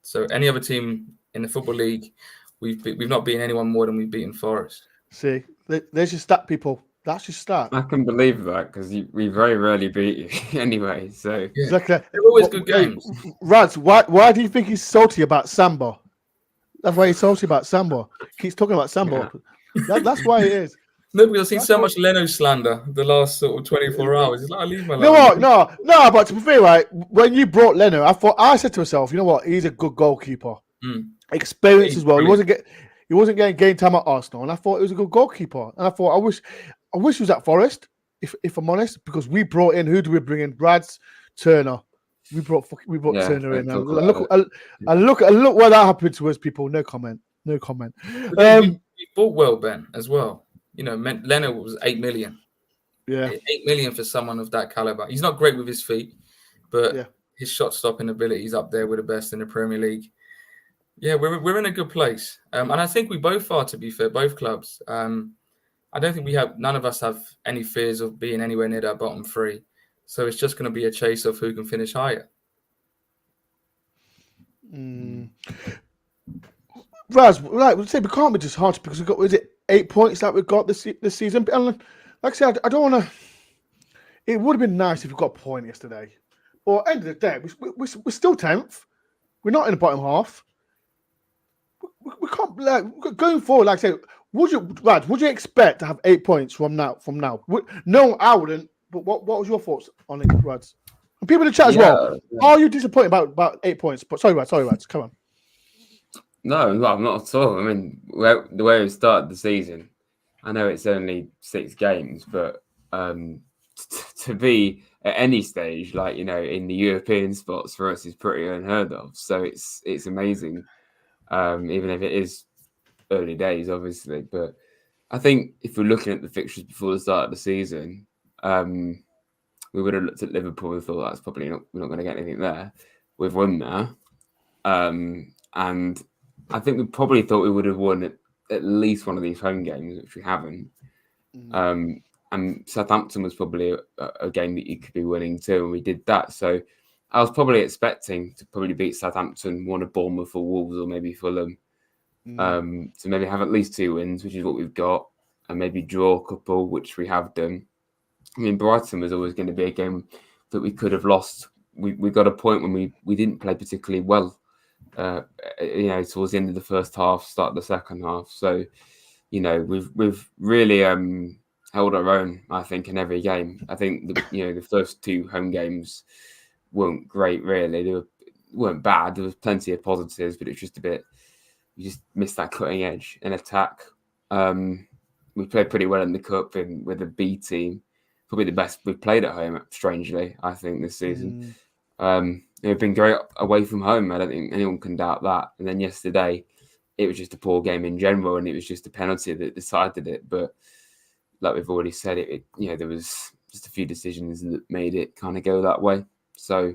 So any other team in the Football League, we've not beaten anyone more than we've beaten Forest. See, there's your stat, people. That's your stat. I can believe that because we very rarely beat you anyway. So they're always good games. Raz, why do you think he's salty about Samba? That's why he's salty about Samba. Keeps talking about Samba. Yeah. That's why it is. No, because I've seen so much Leno slander the last sort of 24 hours. It's like, I leave my life. No, but to be fair, right, when you brought Leno, I said to myself, you know what, he's a good goalkeeper. Experience as well. Brilliant. He wasn't getting game time at Arsenal, and I thought he was a good goalkeeper. And I thought, I wish he was at Forest, if I'm honest, because we brought in, who do we bring in? Brad's Turner. We brought Turner in. And look what that happened to us, people. No comment. We bought well, Ben, as well. Leno was 8 million. Yeah. 8 million for someone of that caliber. He's not great with his feet, but his shot stopping ability is up there with the best in the Premier League. Yeah, we're in a good place. And I think we both are, to be fair, both clubs. I don't think none of us have any fears of being anywhere near that bottom 3. So it's just going to be a chase of who can finish higher. Raz, we can't be just harsh because we've got, was it 8 points that we've got this season? And like I said, I don't want to. It would have been nice if we got a point yesterday. But at the end of the day, we're still 10th. We're not in the bottom half. We can't going forward. Like I said, would you expect to have 8 points from now? No, I wouldn't. But what was your thoughts on it, Rads? And people in the chat as well. Yeah. Are you disappointed about 8 points? But sorry, Rads, come on. No, I'm not at all. I mean, the way we started the season, I know it's only 6 games, but to be at any stage, in the European spots for us is pretty unheard of. So it's amazing, even if it is early days, obviously. But I think if we're looking at the fixtures before the start of the season, we would have looked at Liverpool and thought that's probably we're not going to get anything there. We've won now, and I think we probably thought we would have won at least one of these home games, which we haven't. And Southampton was probably a game that you could be winning too, and we did that. So I was probably expecting to probably beat Southampton, one of Bournemouth or Wolves or maybe Fulham, to maybe have at least 2 wins, which is what we've got, and maybe draw a couple, which we have done. I mean, Brighton was always going to be a game that we could have lost. We got a point when we didn't play particularly well towards the end of the first half, start of the second half. So, we've really held our own, I think, in every game. I think the first 2 home games weren't great, really. They weren't bad. There was plenty of positives, but it's just a bit. We just missed that cutting edge in attack. We played pretty well in the cup with a B team, probably the best we've played at home. Strangely, I think this season. We've been great away from home. I don't think anyone can doubt that. And then yesterday, it was just a poor game in general, and it was just a penalty that decided it. But like we've already said, there was just a few decisions that made it kind of go that way. So,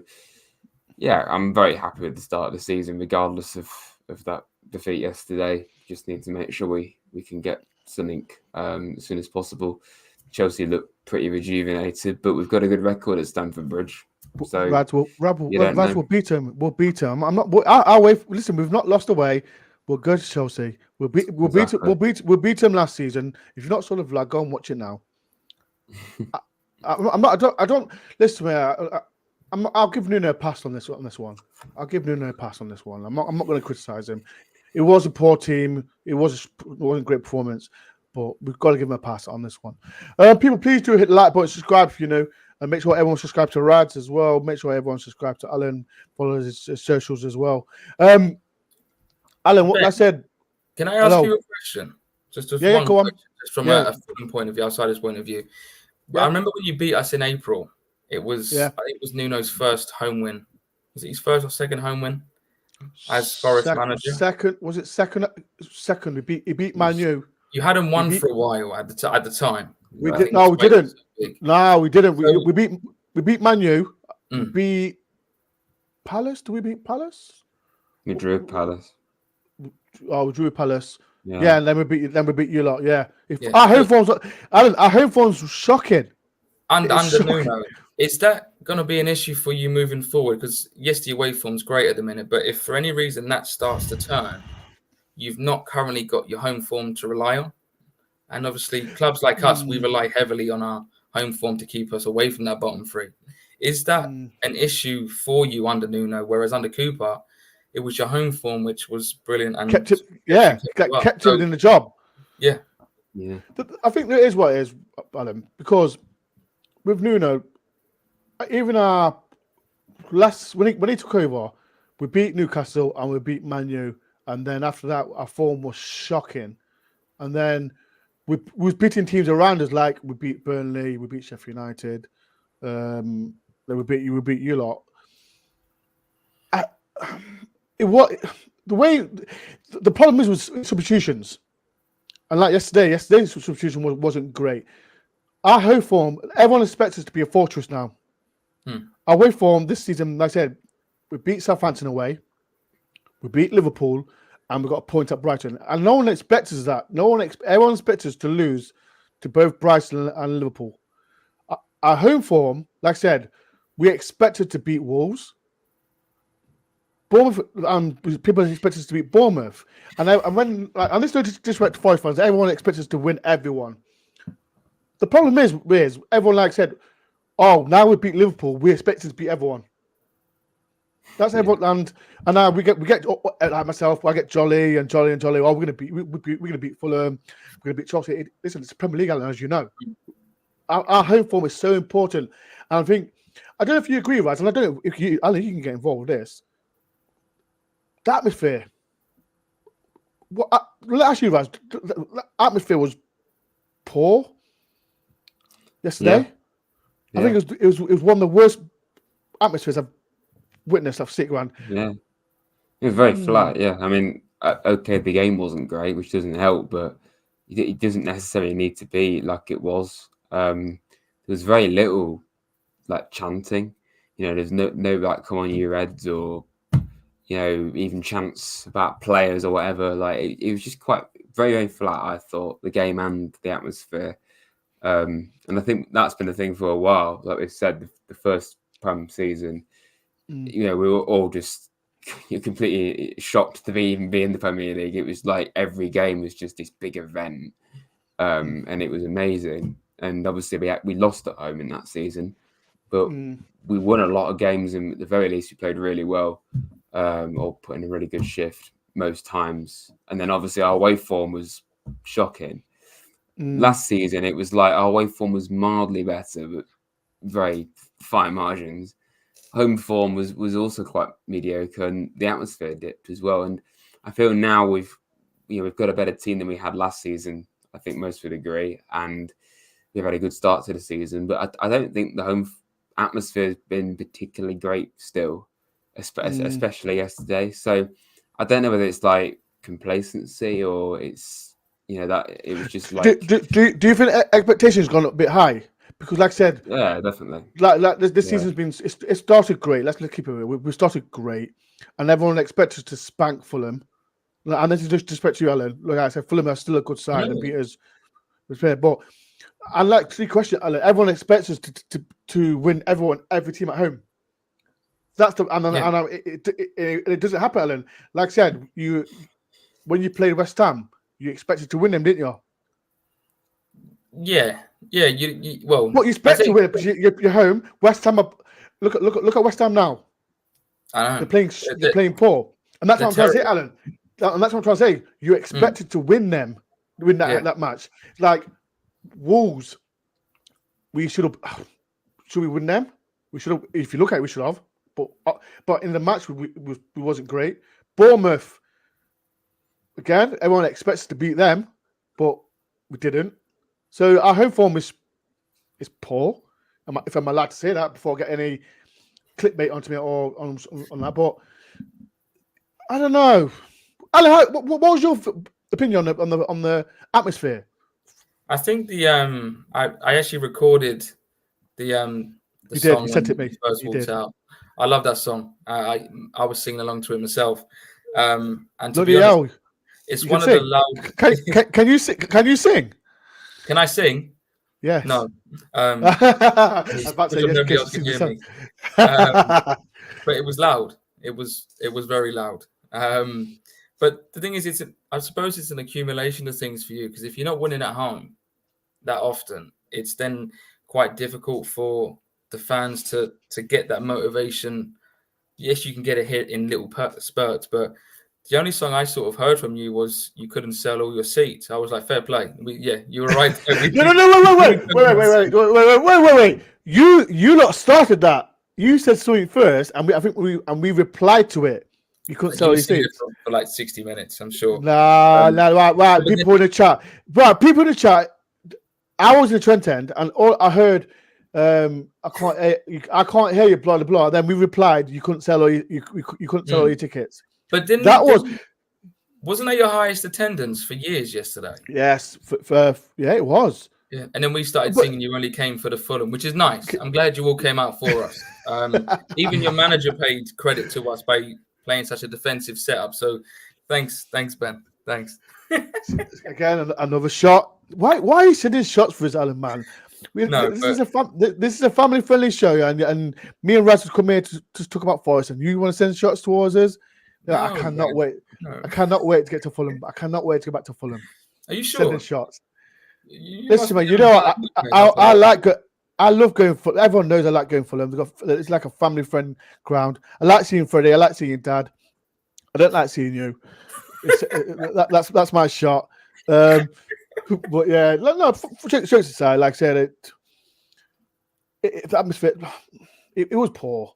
yeah, I'm very happy with the start of the season, regardless of that defeat yesterday. Just need to make sure we can get something as soon as possible. Chelsea look pretty rejuvenated, but we've got a good record at Stamford Bridge. So Rads will beat him. We'll beat him. I'm not. I'll wait. Listen, we've not lost away. We'll go to Chelsea. We'll beat them last season. If you're not sort of like, go and watch it now. I'm not. I don't listen to me. I'll give Nuno a pass on this one. I'll give Nuno a pass on this one. I'm not going to criticize him. It was a poor team. It wasn't a great performance, but we've got to give him a pass on this one. People, please do hit the like button, subscribe if you know, and make sure everyone subscribe to Rads as well. Make sure everyone subscribe to Alan, follow his socials as well. Alan, what Ben, I said. Can I ask you a question? Just one go on. question, just from a Fulham point of view, outsider's point of view. Yeah. I remember when you beat us in April. It was I think it was Nuno's first home win. Was it his first or second home win as Forest manager? Second. He beat Man U. You hadn't won for a while at the time. We didn't. No, we didn't. We beat Man U. We beat Palace. Do we beat Palace? We drew Palace. Oh, we drew Palace. Yeah, and then we beat you lot. Yeah. Our home form's shocking. And under Nuno, is that going to be an issue for you moving forward? Because yes, the away form's great at the minute, but if for any reason that starts to turn, you've not currently got your home form to rely on. And obviously, clubs like us, we rely heavily on our home form to keep us away from that bottom 3. Is that an issue for you under Nuno? Whereas under Cooper, it was your home form which was brilliant and kept it in the job. Yeah. I think that is what it is, Alan, because with Nuno, even our last when he took over, we beat Newcastle and we beat Man U, and then after that our form was shocking, and then we was beating teams around us, like we beat Burnley, we beat Sheffield United, then we beat you lot. The problem is with substitutions, and like yesterday's substitution wasn't great. Our home form, everyone expects us to be a fortress now. Our away form this season, like I said, we beat Southampton away, we beat Liverpool, and we got a point at Brighton. And no one expects us that. Everyone expects us to lose to both Brighton and Liverpool. Our home form, like I said, we expected to beat Wolves. Bournemouth, people expect us to beat Bournemouth. And this is no disrespect to Forest fans, everyone expects us to win everyone. The problem is everyone, like I said, now we beat Liverpool, we expect to beat everyone. That's everyone, and now we get like myself, I get Jolly. Oh, we're gonna beat Fulham, we're gonna beat Chelsea. Listen, it's the Premier League, Alan, as you know. Our home form is so important, and I think I don't know if you agree, Raz, and I don't know if you, Alan, you can get involved with this. The atmosphere. Let ask you, Raz. The atmosphere was poor yesterday. I think it was one of the worst atmospheres I've witnessed. I've seen around. Yeah, it was very flat. Yeah, I mean, okay, the game wasn't great, which doesn't help, but it doesn't necessarily need to be like it was. There was very little like chanting. There's no like "come on, you Reds" or even chants about players or whatever. Like it was just quite very, very flat. I thought the game and the atmosphere. And I think that's been a thing for a while. Like we said, the first Prem season, we were all just completely shocked to even be in the Premier League. It was like every game was just this big event, and it was amazing. And obviously we lost at home in that season, but we won a lot of games, and at the very least we played really well. or put in a really good shift most times. And then obviously our away form was shocking. Last season, it was like our away form was mildly better, but very fine margins. Home form was also quite mediocre, and the atmosphere dipped as well. And I feel now we've got a better team than we had last season. I think most would agree, and we've had a good start to the season. But I don't think the home atmosphere has been particularly great still, especially yesterday. So I don't know whether it's like complacency or it's that it was just like. Do you think expectations gone up a bit high? Because, like I said, Yeah, definitely. Like this season's been it started great. Let's keep it real. We started great, and everyone expects us to spank Fulham. And this is just respect to you, Alan. Like I said, Fulham are still a good side and beat us. But I like to question, Alan. Everyone expects us to win every team at home. That's the it doesn't happen, Alan. Like I said, when you played West Ham, you expected to win them, didn't you? Yeah. You what you expect to win because you're home. West Ham. Look at West Ham now. I know they're playing poor, and that's what I'm trying to say, Alan. And that's what I'm trying to say. You expected to win that match. Like Wolves, we should have. Should we win them? We should have. If you look at it, we should have. But in the match, we wasn't great. Bournemouth, again, everyone expects us to beat them, but we didn't. So our home form is poor. If I'm allowed to say that before I get any clickbait onto me or on that, but I don't know. Alan, what was your opinion on the atmosphere? I think I actually recorded the song. You sent it me. First walked out. I love that song. I was singing along to it myself. And to be honest, it's one of the loud. Can you sing? Can you sing? Can I sing? Yes. No. I was about to say yes, nobody else can hear me. But it was loud. It was very loud. But the thing is, I suppose it's an accumulation of things for you, because if you're not winning at home that often, it's then quite difficult for the fans to get that motivation. Yes, you can get a hit in little spurts, but the only song I sort of heard from you was you couldn't sell all your seats. I was like, fair play. You were right. No, wait. You lot started that. You said something first, and we replied to it. You couldn't sell your seats for like 60 minutes, I'm sure. Right. People in the chat. Right, people in the chat. I was in the Trent end, and all I heard, I can't hear you, blah blah blah. Then we replied, you couldn't sell all your tickets. But wasn't that your highest attendance for years yesterday? Yes, it was. Yeah, and then we started singing "You Only Came for the Fulham," which is nice. I'm glad you all came out for us. Even your manager paid credit to us by playing such a defensive setup. So, thanks, Ben. Thanks. Again, another shot. Why are you sending shots for us, Alan? Man, this is a family-friendly show, and me and Raz would come here to talk about Forest, and you want to send shots towards us? No, I cannot wait. No. I cannot wait to get to Fulham. I cannot wait to go back to Fulham. Are you sure? Sending shots. Listen, man. You know I love going for. Everyone knows I like going for Fulham. It's like a family-friend ground. I like seeing Freddie. I like seeing Dad. I don't like seeing you. That's my shot. But yeah, no. Jokes aside, like I said, the atmosphere. It was poor.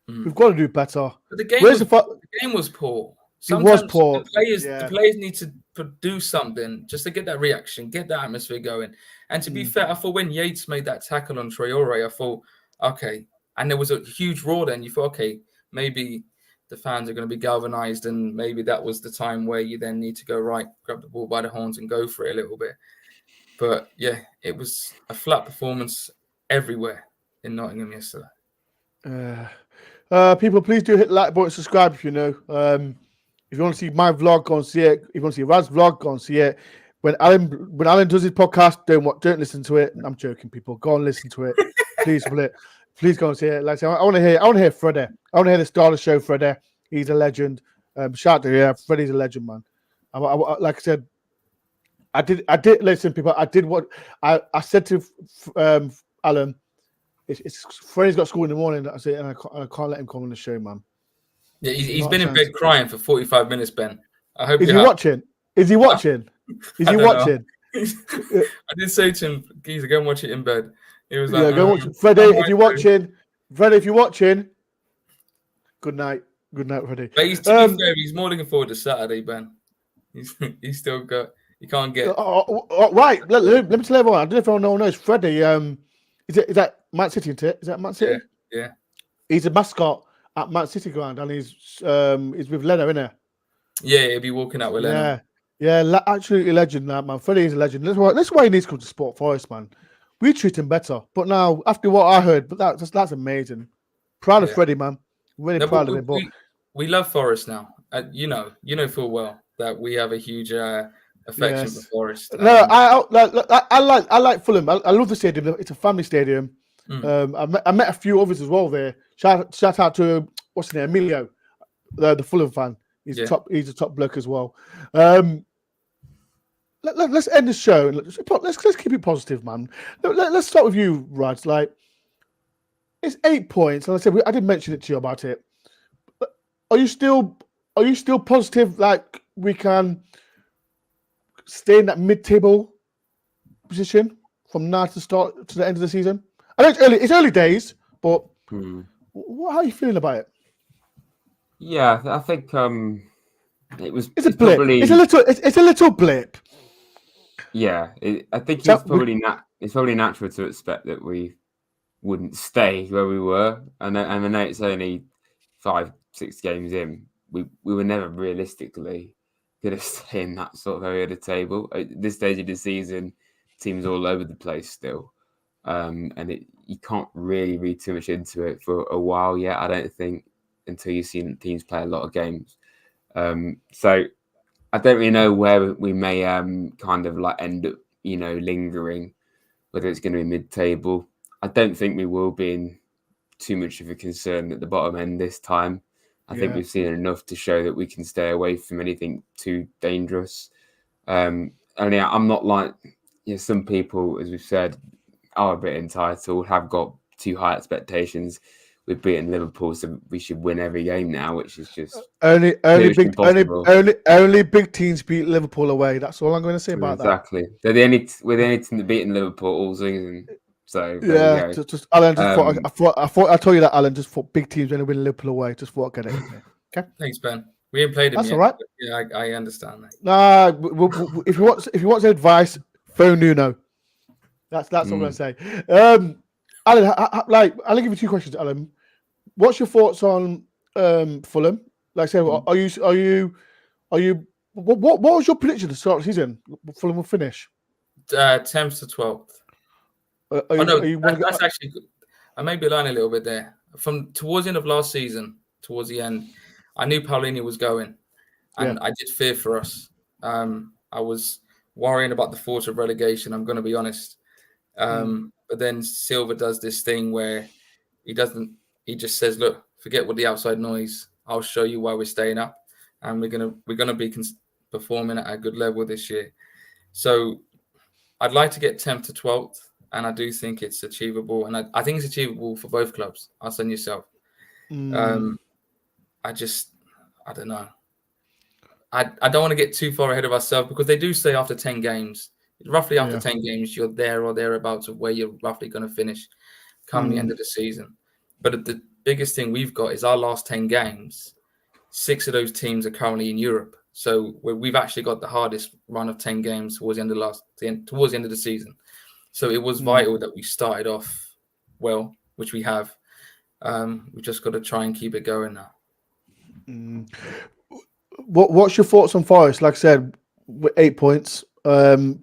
We've got to do better. But the game was poor. Sometimes it was poor. The players need to produce something just to get that reaction, get that atmosphere going. And to be fair, I thought when Yates made that tackle on Traore, I thought, okay. And there was a huge roar then. You thought, okay, maybe the fans are going to be galvanized, and maybe that was the time where you then need to go right, grab the ball by the horns and go for it a little bit. But yeah, it was a flat performance everywhere in Nottingham yesterday. People, please do hit the like button, subscribe if you know. If you want to see my vlog, go and see it. If you want to see Raz's vlog, go and see it. When Alan does his podcast, don't listen to it. I'm joking, people. Go and listen to it. Please go and see it. Like I said, I want to hear Freddie. I want to hear the start of the show, Freddie. He's a legend. Shout out to Freddie's a legend, man. Like I said, I did listen, people. I did what I said to Alan. It's Freddie's got school in the morning. I said, and I can't let him come on the show, man. Yeah, he's Not a been in chance. bed crying for 45 minutes, Ben. I hope Is you he have. watching? Is he watching? Is I he don't know. watching? I did say to him, "Geezer, go and watch it in bed." He was like, Yeah, go watch. I'm Freddie, if you're watching. watching, Freddie, if you're watching, good night. Good night, Freddie. But to be fair, he's more looking forward to Saturday, Ben. He's still got. He can't get. Right. Let me tell everyone. I don't know if anyone knows. Freddie, is that Man City? Isn't it? Is that Man City? Yeah. He's a mascot at Man City ground, and he's with Leno, isn't he? Yeah, he'll be walking out with Leno. Yeah, absolutely legend, that man. Freddie is a legend. That's why he needs to come to Sport Forest, man. We treat him better. But now, after what I heard, but that's amazing. Proud of Freddie, man. Really proud of him. But we love Forest now. You know full well that we have a huge affection for Forest. No, I like Fulham. I love the stadium. It's a family stadium. I met a few others as well there. Shout out to what's his name, Emilio, the Fulham fan. He's a top bloke as well. Let's end the show. Let's keep it positive, man. Let's start with you, Raj. Like, it's 8 points, and I said I did mention it to you about it. Are you still positive? Like, we can stay in that mid-table position from now to the end of the season? I know it's early days, but how are you feeling about it? Yeah, I think it's a blip. Probably, it's a little blip. Yeah, I think it's probably natural to expect that we wouldn't stay where we were, and I know it's only 5-6 games in. We were never realistically going to stay in that sort of area of the table at this stage of the season. Teams all over the place still, and you can't really read too much into it for a while yet. I don't think, until you've seen teams play a lot of games. So I don't really know where we may kind of like end up, lingering, whether it's going to be mid-table. I don't think we will be in too much of a concern at the bottom end this time. I think we've seen enough to show that we can stay away from anything too dangerous. I'm not like some people, as we've said, are a bit entitled, have got too high expectations. We've beaten Liverpool, so we should win every game now, which is just only big teams beat Liverpool away. That's all I'm going to say about that. Exactly. We're the only team that beaten Liverpool all season. So yeah, just Alan. I thought I'd tell you that, Alan. Just for big teams only win Liverpool away. Just thought I'd get it in there. Okay. Thanks, Ben. We ain't played him That's yet. all right. Yeah, I understand that. Nah, if you want advice, phone Nuno. That's what I'm going to say. Alan, I'll give you 2 questions, Alan. What's your thoughts on Fulham? Like I said, are you? What was your prediction to start the season? Fulham will finish 10th to 12th. That's actually good. I may be lying a little bit there. From towards the end of last season, towards the end, I knew Paulinho was going, and I did fear for us. I was worrying about the thought of relegation. I'm going to be honest. But then Silva does this thing where he just says, "Look, forget what the outside noise. I'll show you why we're staying up, and we're gonna be performing at a good level this year." So I'd like to get 10th to 12th. And I do think it's achievable. And I think it's achievable for both clubs, us and yourself. I don't know. I don't want to get too far ahead of ourselves, because they do say after 10 games, roughly after 10 games, you're there or thereabouts of where you're roughly going to finish come the end of the season. But the biggest thing we've got is our last 10 games. 6 of those teams are currently in Europe. So we've actually got the hardest run of 10 games towards the end of the season. So it was vital that we started off well, which we have. We've just got to try and keep it going now. What's your thoughts on Forest? Like I said, with 8 points. Do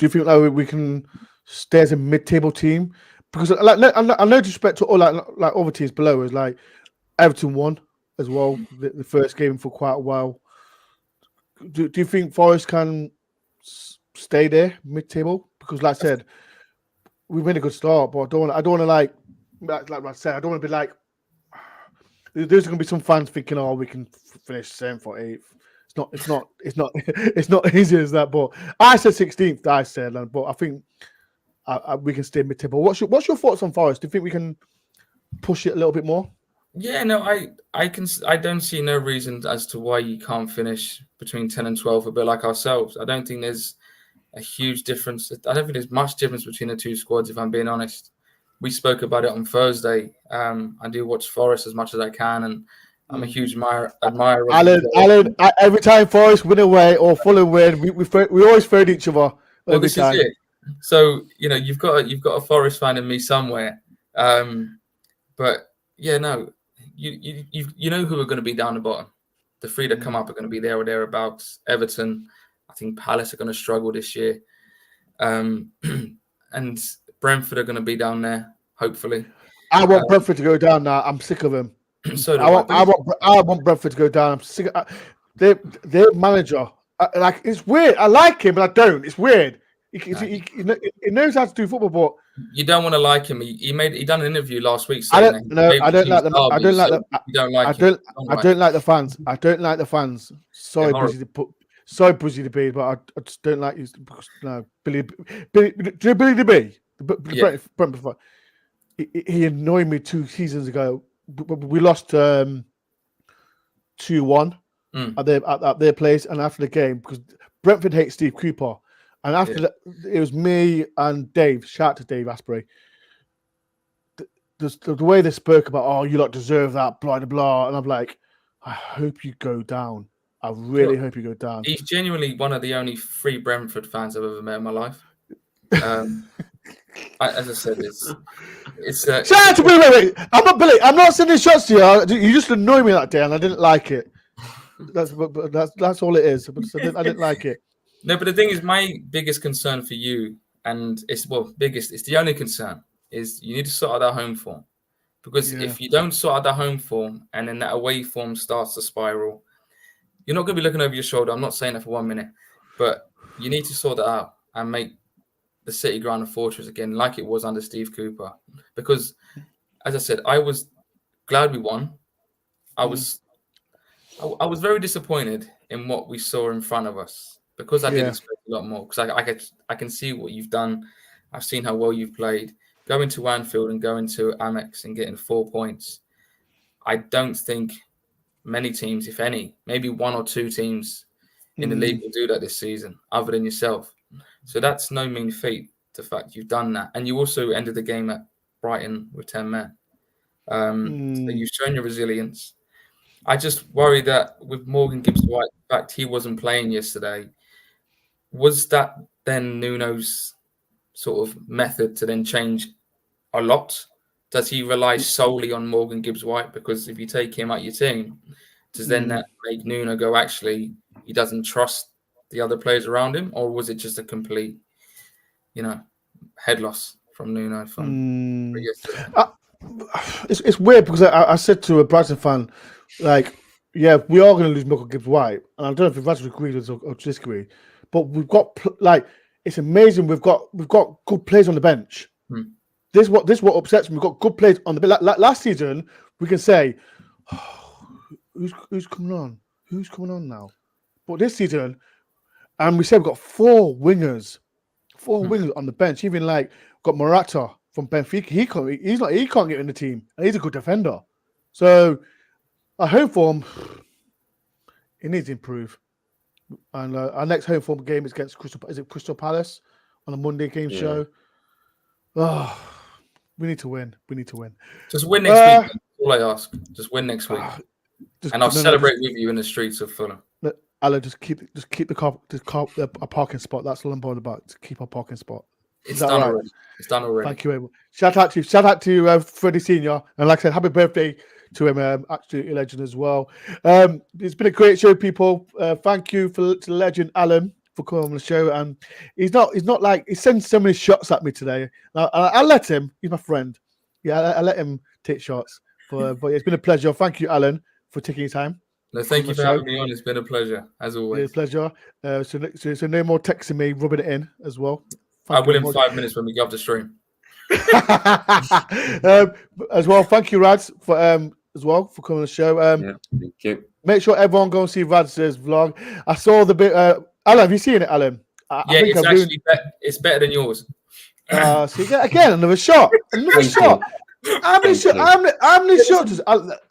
you think that we can stay as a mid-table team? Because I know disrespect to all like other teams below is like Everton won as well the first game for quite a while. Do you think Forest can stay there mid-table? Because, like I said, we've made a good start, but I don't want to like I said, I don't want to be like. There's going to be some fans thinking, "Oh, we can finish 7th or 8th." It's not easy as that. But I said 16th. I said, but I think we can stay mid-table. What's your thoughts on Forest? Do you think we can push it a little bit more? Yeah, no, I don't see no reason as to why you can't finish between 10 and 12 a bit like ourselves. I don't think there's a huge difference. I don't think there's much difference between the two squads, if I'm being honest. We spoke about it on Thursday. I do watch Forest as much as I can, and I'm a huge admirer of Alan, every time Forest win away or Fulham win, we always third each other. Well, every this time. is it. So you've got a Forest fan in me somewhere, but yeah, no, you know who are going to be down the bottom. The three that come up are going to be there or thereabouts. Everton, I think Palace are going to struggle this year, and Brentford are going to be down there. Hopefully, I want Brentford to go down now. I'm sick of him. So I want Brentford to go down. I'm sick of their manager. It's weird. I like him, but I don't. It's weird. He knows how to do football, but you don't want to like him. He done an interview last week I saying don't like them. I don't like them. You don't like I don't like the fans. I don't like the fans. Sorry, Brizzy the Bee, but I just don't like you. No, Billy the Bee. Brentford. He annoyed me 2 seasons ago. We lost 2-1 at their place, and after the game, because Brentford hates Steve Cooper, and after that, it was me and Dave. Shout out to Dave Asprey. The way they spoke about, oh, you lot deserve that, blah blah blah, and I'm like, I hope you go down. I really hope you go down. He's genuinely one of the only 3 Brentford fans I've ever met in my life. As I said, it's shout out to Billy. I'm not Billy. I'm not sending shots to you. You just annoyed me that day, and I didn't like it. That's all it is. I didn't like it. No, but the thing is, my biggest concern for you, and it's the only concern, is you need to sort out that home form. Because if you don't sort out that home form and then that away form starts to spiral, you're not going to be looking over your shoulder. I'm not saying that for 1 minute, but you need to sort that out and make the City ground a fortress again, like it was under Steve Cooper. Because, as I said, I was glad we won. I was very disappointed in what we saw in front of us, because I did expect a lot more. Because I can see what you've done. I've seen how well you've played. Going to Anfield and going to Amex and getting 4 points. I don't think many teams, if any, maybe 1 or 2 teams in the league will do that this season, other than yourself. So that's no mean feat, the fact you've done that. And you also ended the game at Brighton with 10 men. So you've shown your resilience. I just worry that with Morgan Gibbs-White, the fact he wasn't playing yesterday, was that then Nuno's sort of method to then change a lot? Does he rely solely on Morgan Gibbs-White? Because if you take him out your team, does then that make Nuno go, actually, he doesn't trust the other players around him? Or was it just a complete, head loss from Nuno from yesterday? It's weird, because I said to a Brighton fan, like, yeah, we are going to lose Morgan Gibbs-White, and I don't know if you've actually agreed with or disagree, but we've got it's amazing. We've got good players on the bench. This what upsets me. We've got good players on the bench. Last season, we can say, who's coming on? Who's coming on now? But this season, and we said we've got 4 wingers, 4 wingers on the bench. Even got Morata from Benfica. He can't get in the team, and he's a good defender. So our home form, it needs to improve. And our next home form game is against Crystal Palace on a Monday game show. Oh, we need to win. Just win next week. That's all I ask. Just win next week, and I'll celebrate with you in the streets of Fulham. Alan, just keep a parking spot. That's all I'm bothered about. To keep our parking spot. It's done already. It's done already. Thank you very much. Shout out to Freddie Senior, and like I said, happy birthday to him, absolutely legend as well. It's been a great show, people. Thank you to the legend Alan for coming on the show. And he's not like he sends so many shots at me today. I let him. He's my friend. Yeah, I let him take shots. But it's been a pleasure. Thank you, Alan, for taking your time. No, thank you for having me on. It's been a pleasure, as always. It's a pleasure. So no more texting me, rubbing it in as well. I will in 5 minutes when we go off the stream. As well, thank you, Rads, for coming on the show. Thank you. Make sure everyone go and see Rads' vlog. I saw the bit. Alan, have you seen it, Alan? It's better than yours. See, again, another shot. How many Thank you. how many shots?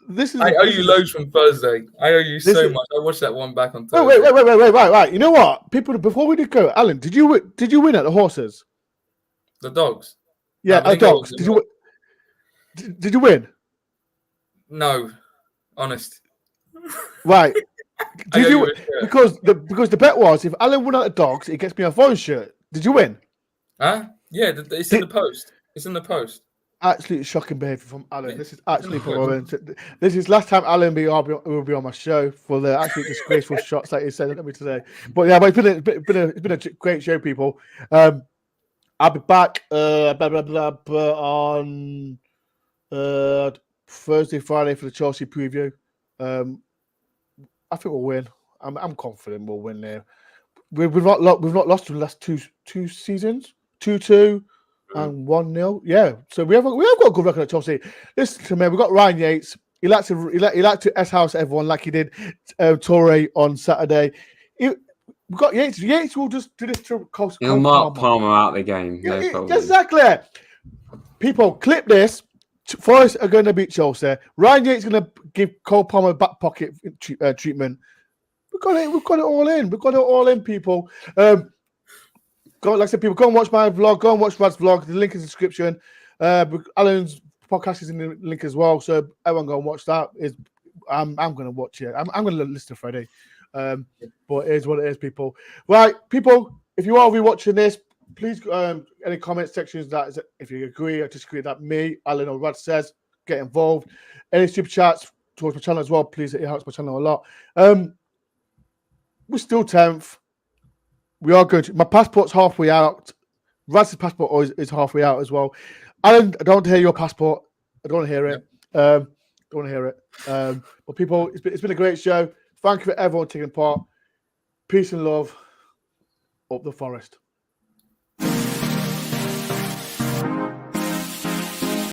This is. I owe this you is- loads from Thursday. I owe you This so is- much. I watched that one back on Wait, Thursday. wait. You know what? People, before we did go, Alan, did you win at the horses? The dogs. Yeah, I at think I dogs. was Did you did you win? No, honest. Right. I Did owe you? you a shirt. Because the bet was if Alan won at the dogs, it gets me a phone shirt. Did you win? Huh? Yeah, it's in the post. It's in the post. Absolutely shocking behaviour from Alan. Yeah. This is actually this is last time Alan will be on my show for the absolute disgraceful shots that he said at me today. But yeah, but it's been a great show, people. I'll be back on Thursday, Friday for the Chelsea preview. I think we'll win. I'm confident we'll win there. We've not lost in the last two seasons, 2-2 and 1-0. Yeah, so we have got a good record at Chelsea. Listen to me, we've got Ryan Yates. He likes to S-house everyone like he did Torre on Saturday. We've got Yates. Yates will just do this to He'll mark Palmer out the game. No problem. Exactly. People, clip this. Forest are going to beat Chelsea. Ryan Yates is going to give Cole Palmer back pocket treatment. We've got it all in. We've got it all in, people. Like I said, people, go and watch my vlog. Go and watch Rad's vlog. The link is in the description. Alan's podcast is in the link as well. So everyone go and watch that. I'm going to watch it. I'm going to listen to Freddie. But it is what it is, people. Right, people, if you are rewatching this, please any comment sections that if you agree or disagree that me, Alan or Rad says, get involved. Any super chats towards my channel as well, please. It helps my channel a lot. We're still 10th. We are going to. My passport's halfway out. Rad's passport is halfway out as well. Alan, I don't want to hear your passport. I don't want to hear it. Don't want to hear it. But people, it's been a great show. Thank you for everyone taking part. Peace and love. Up the Forest.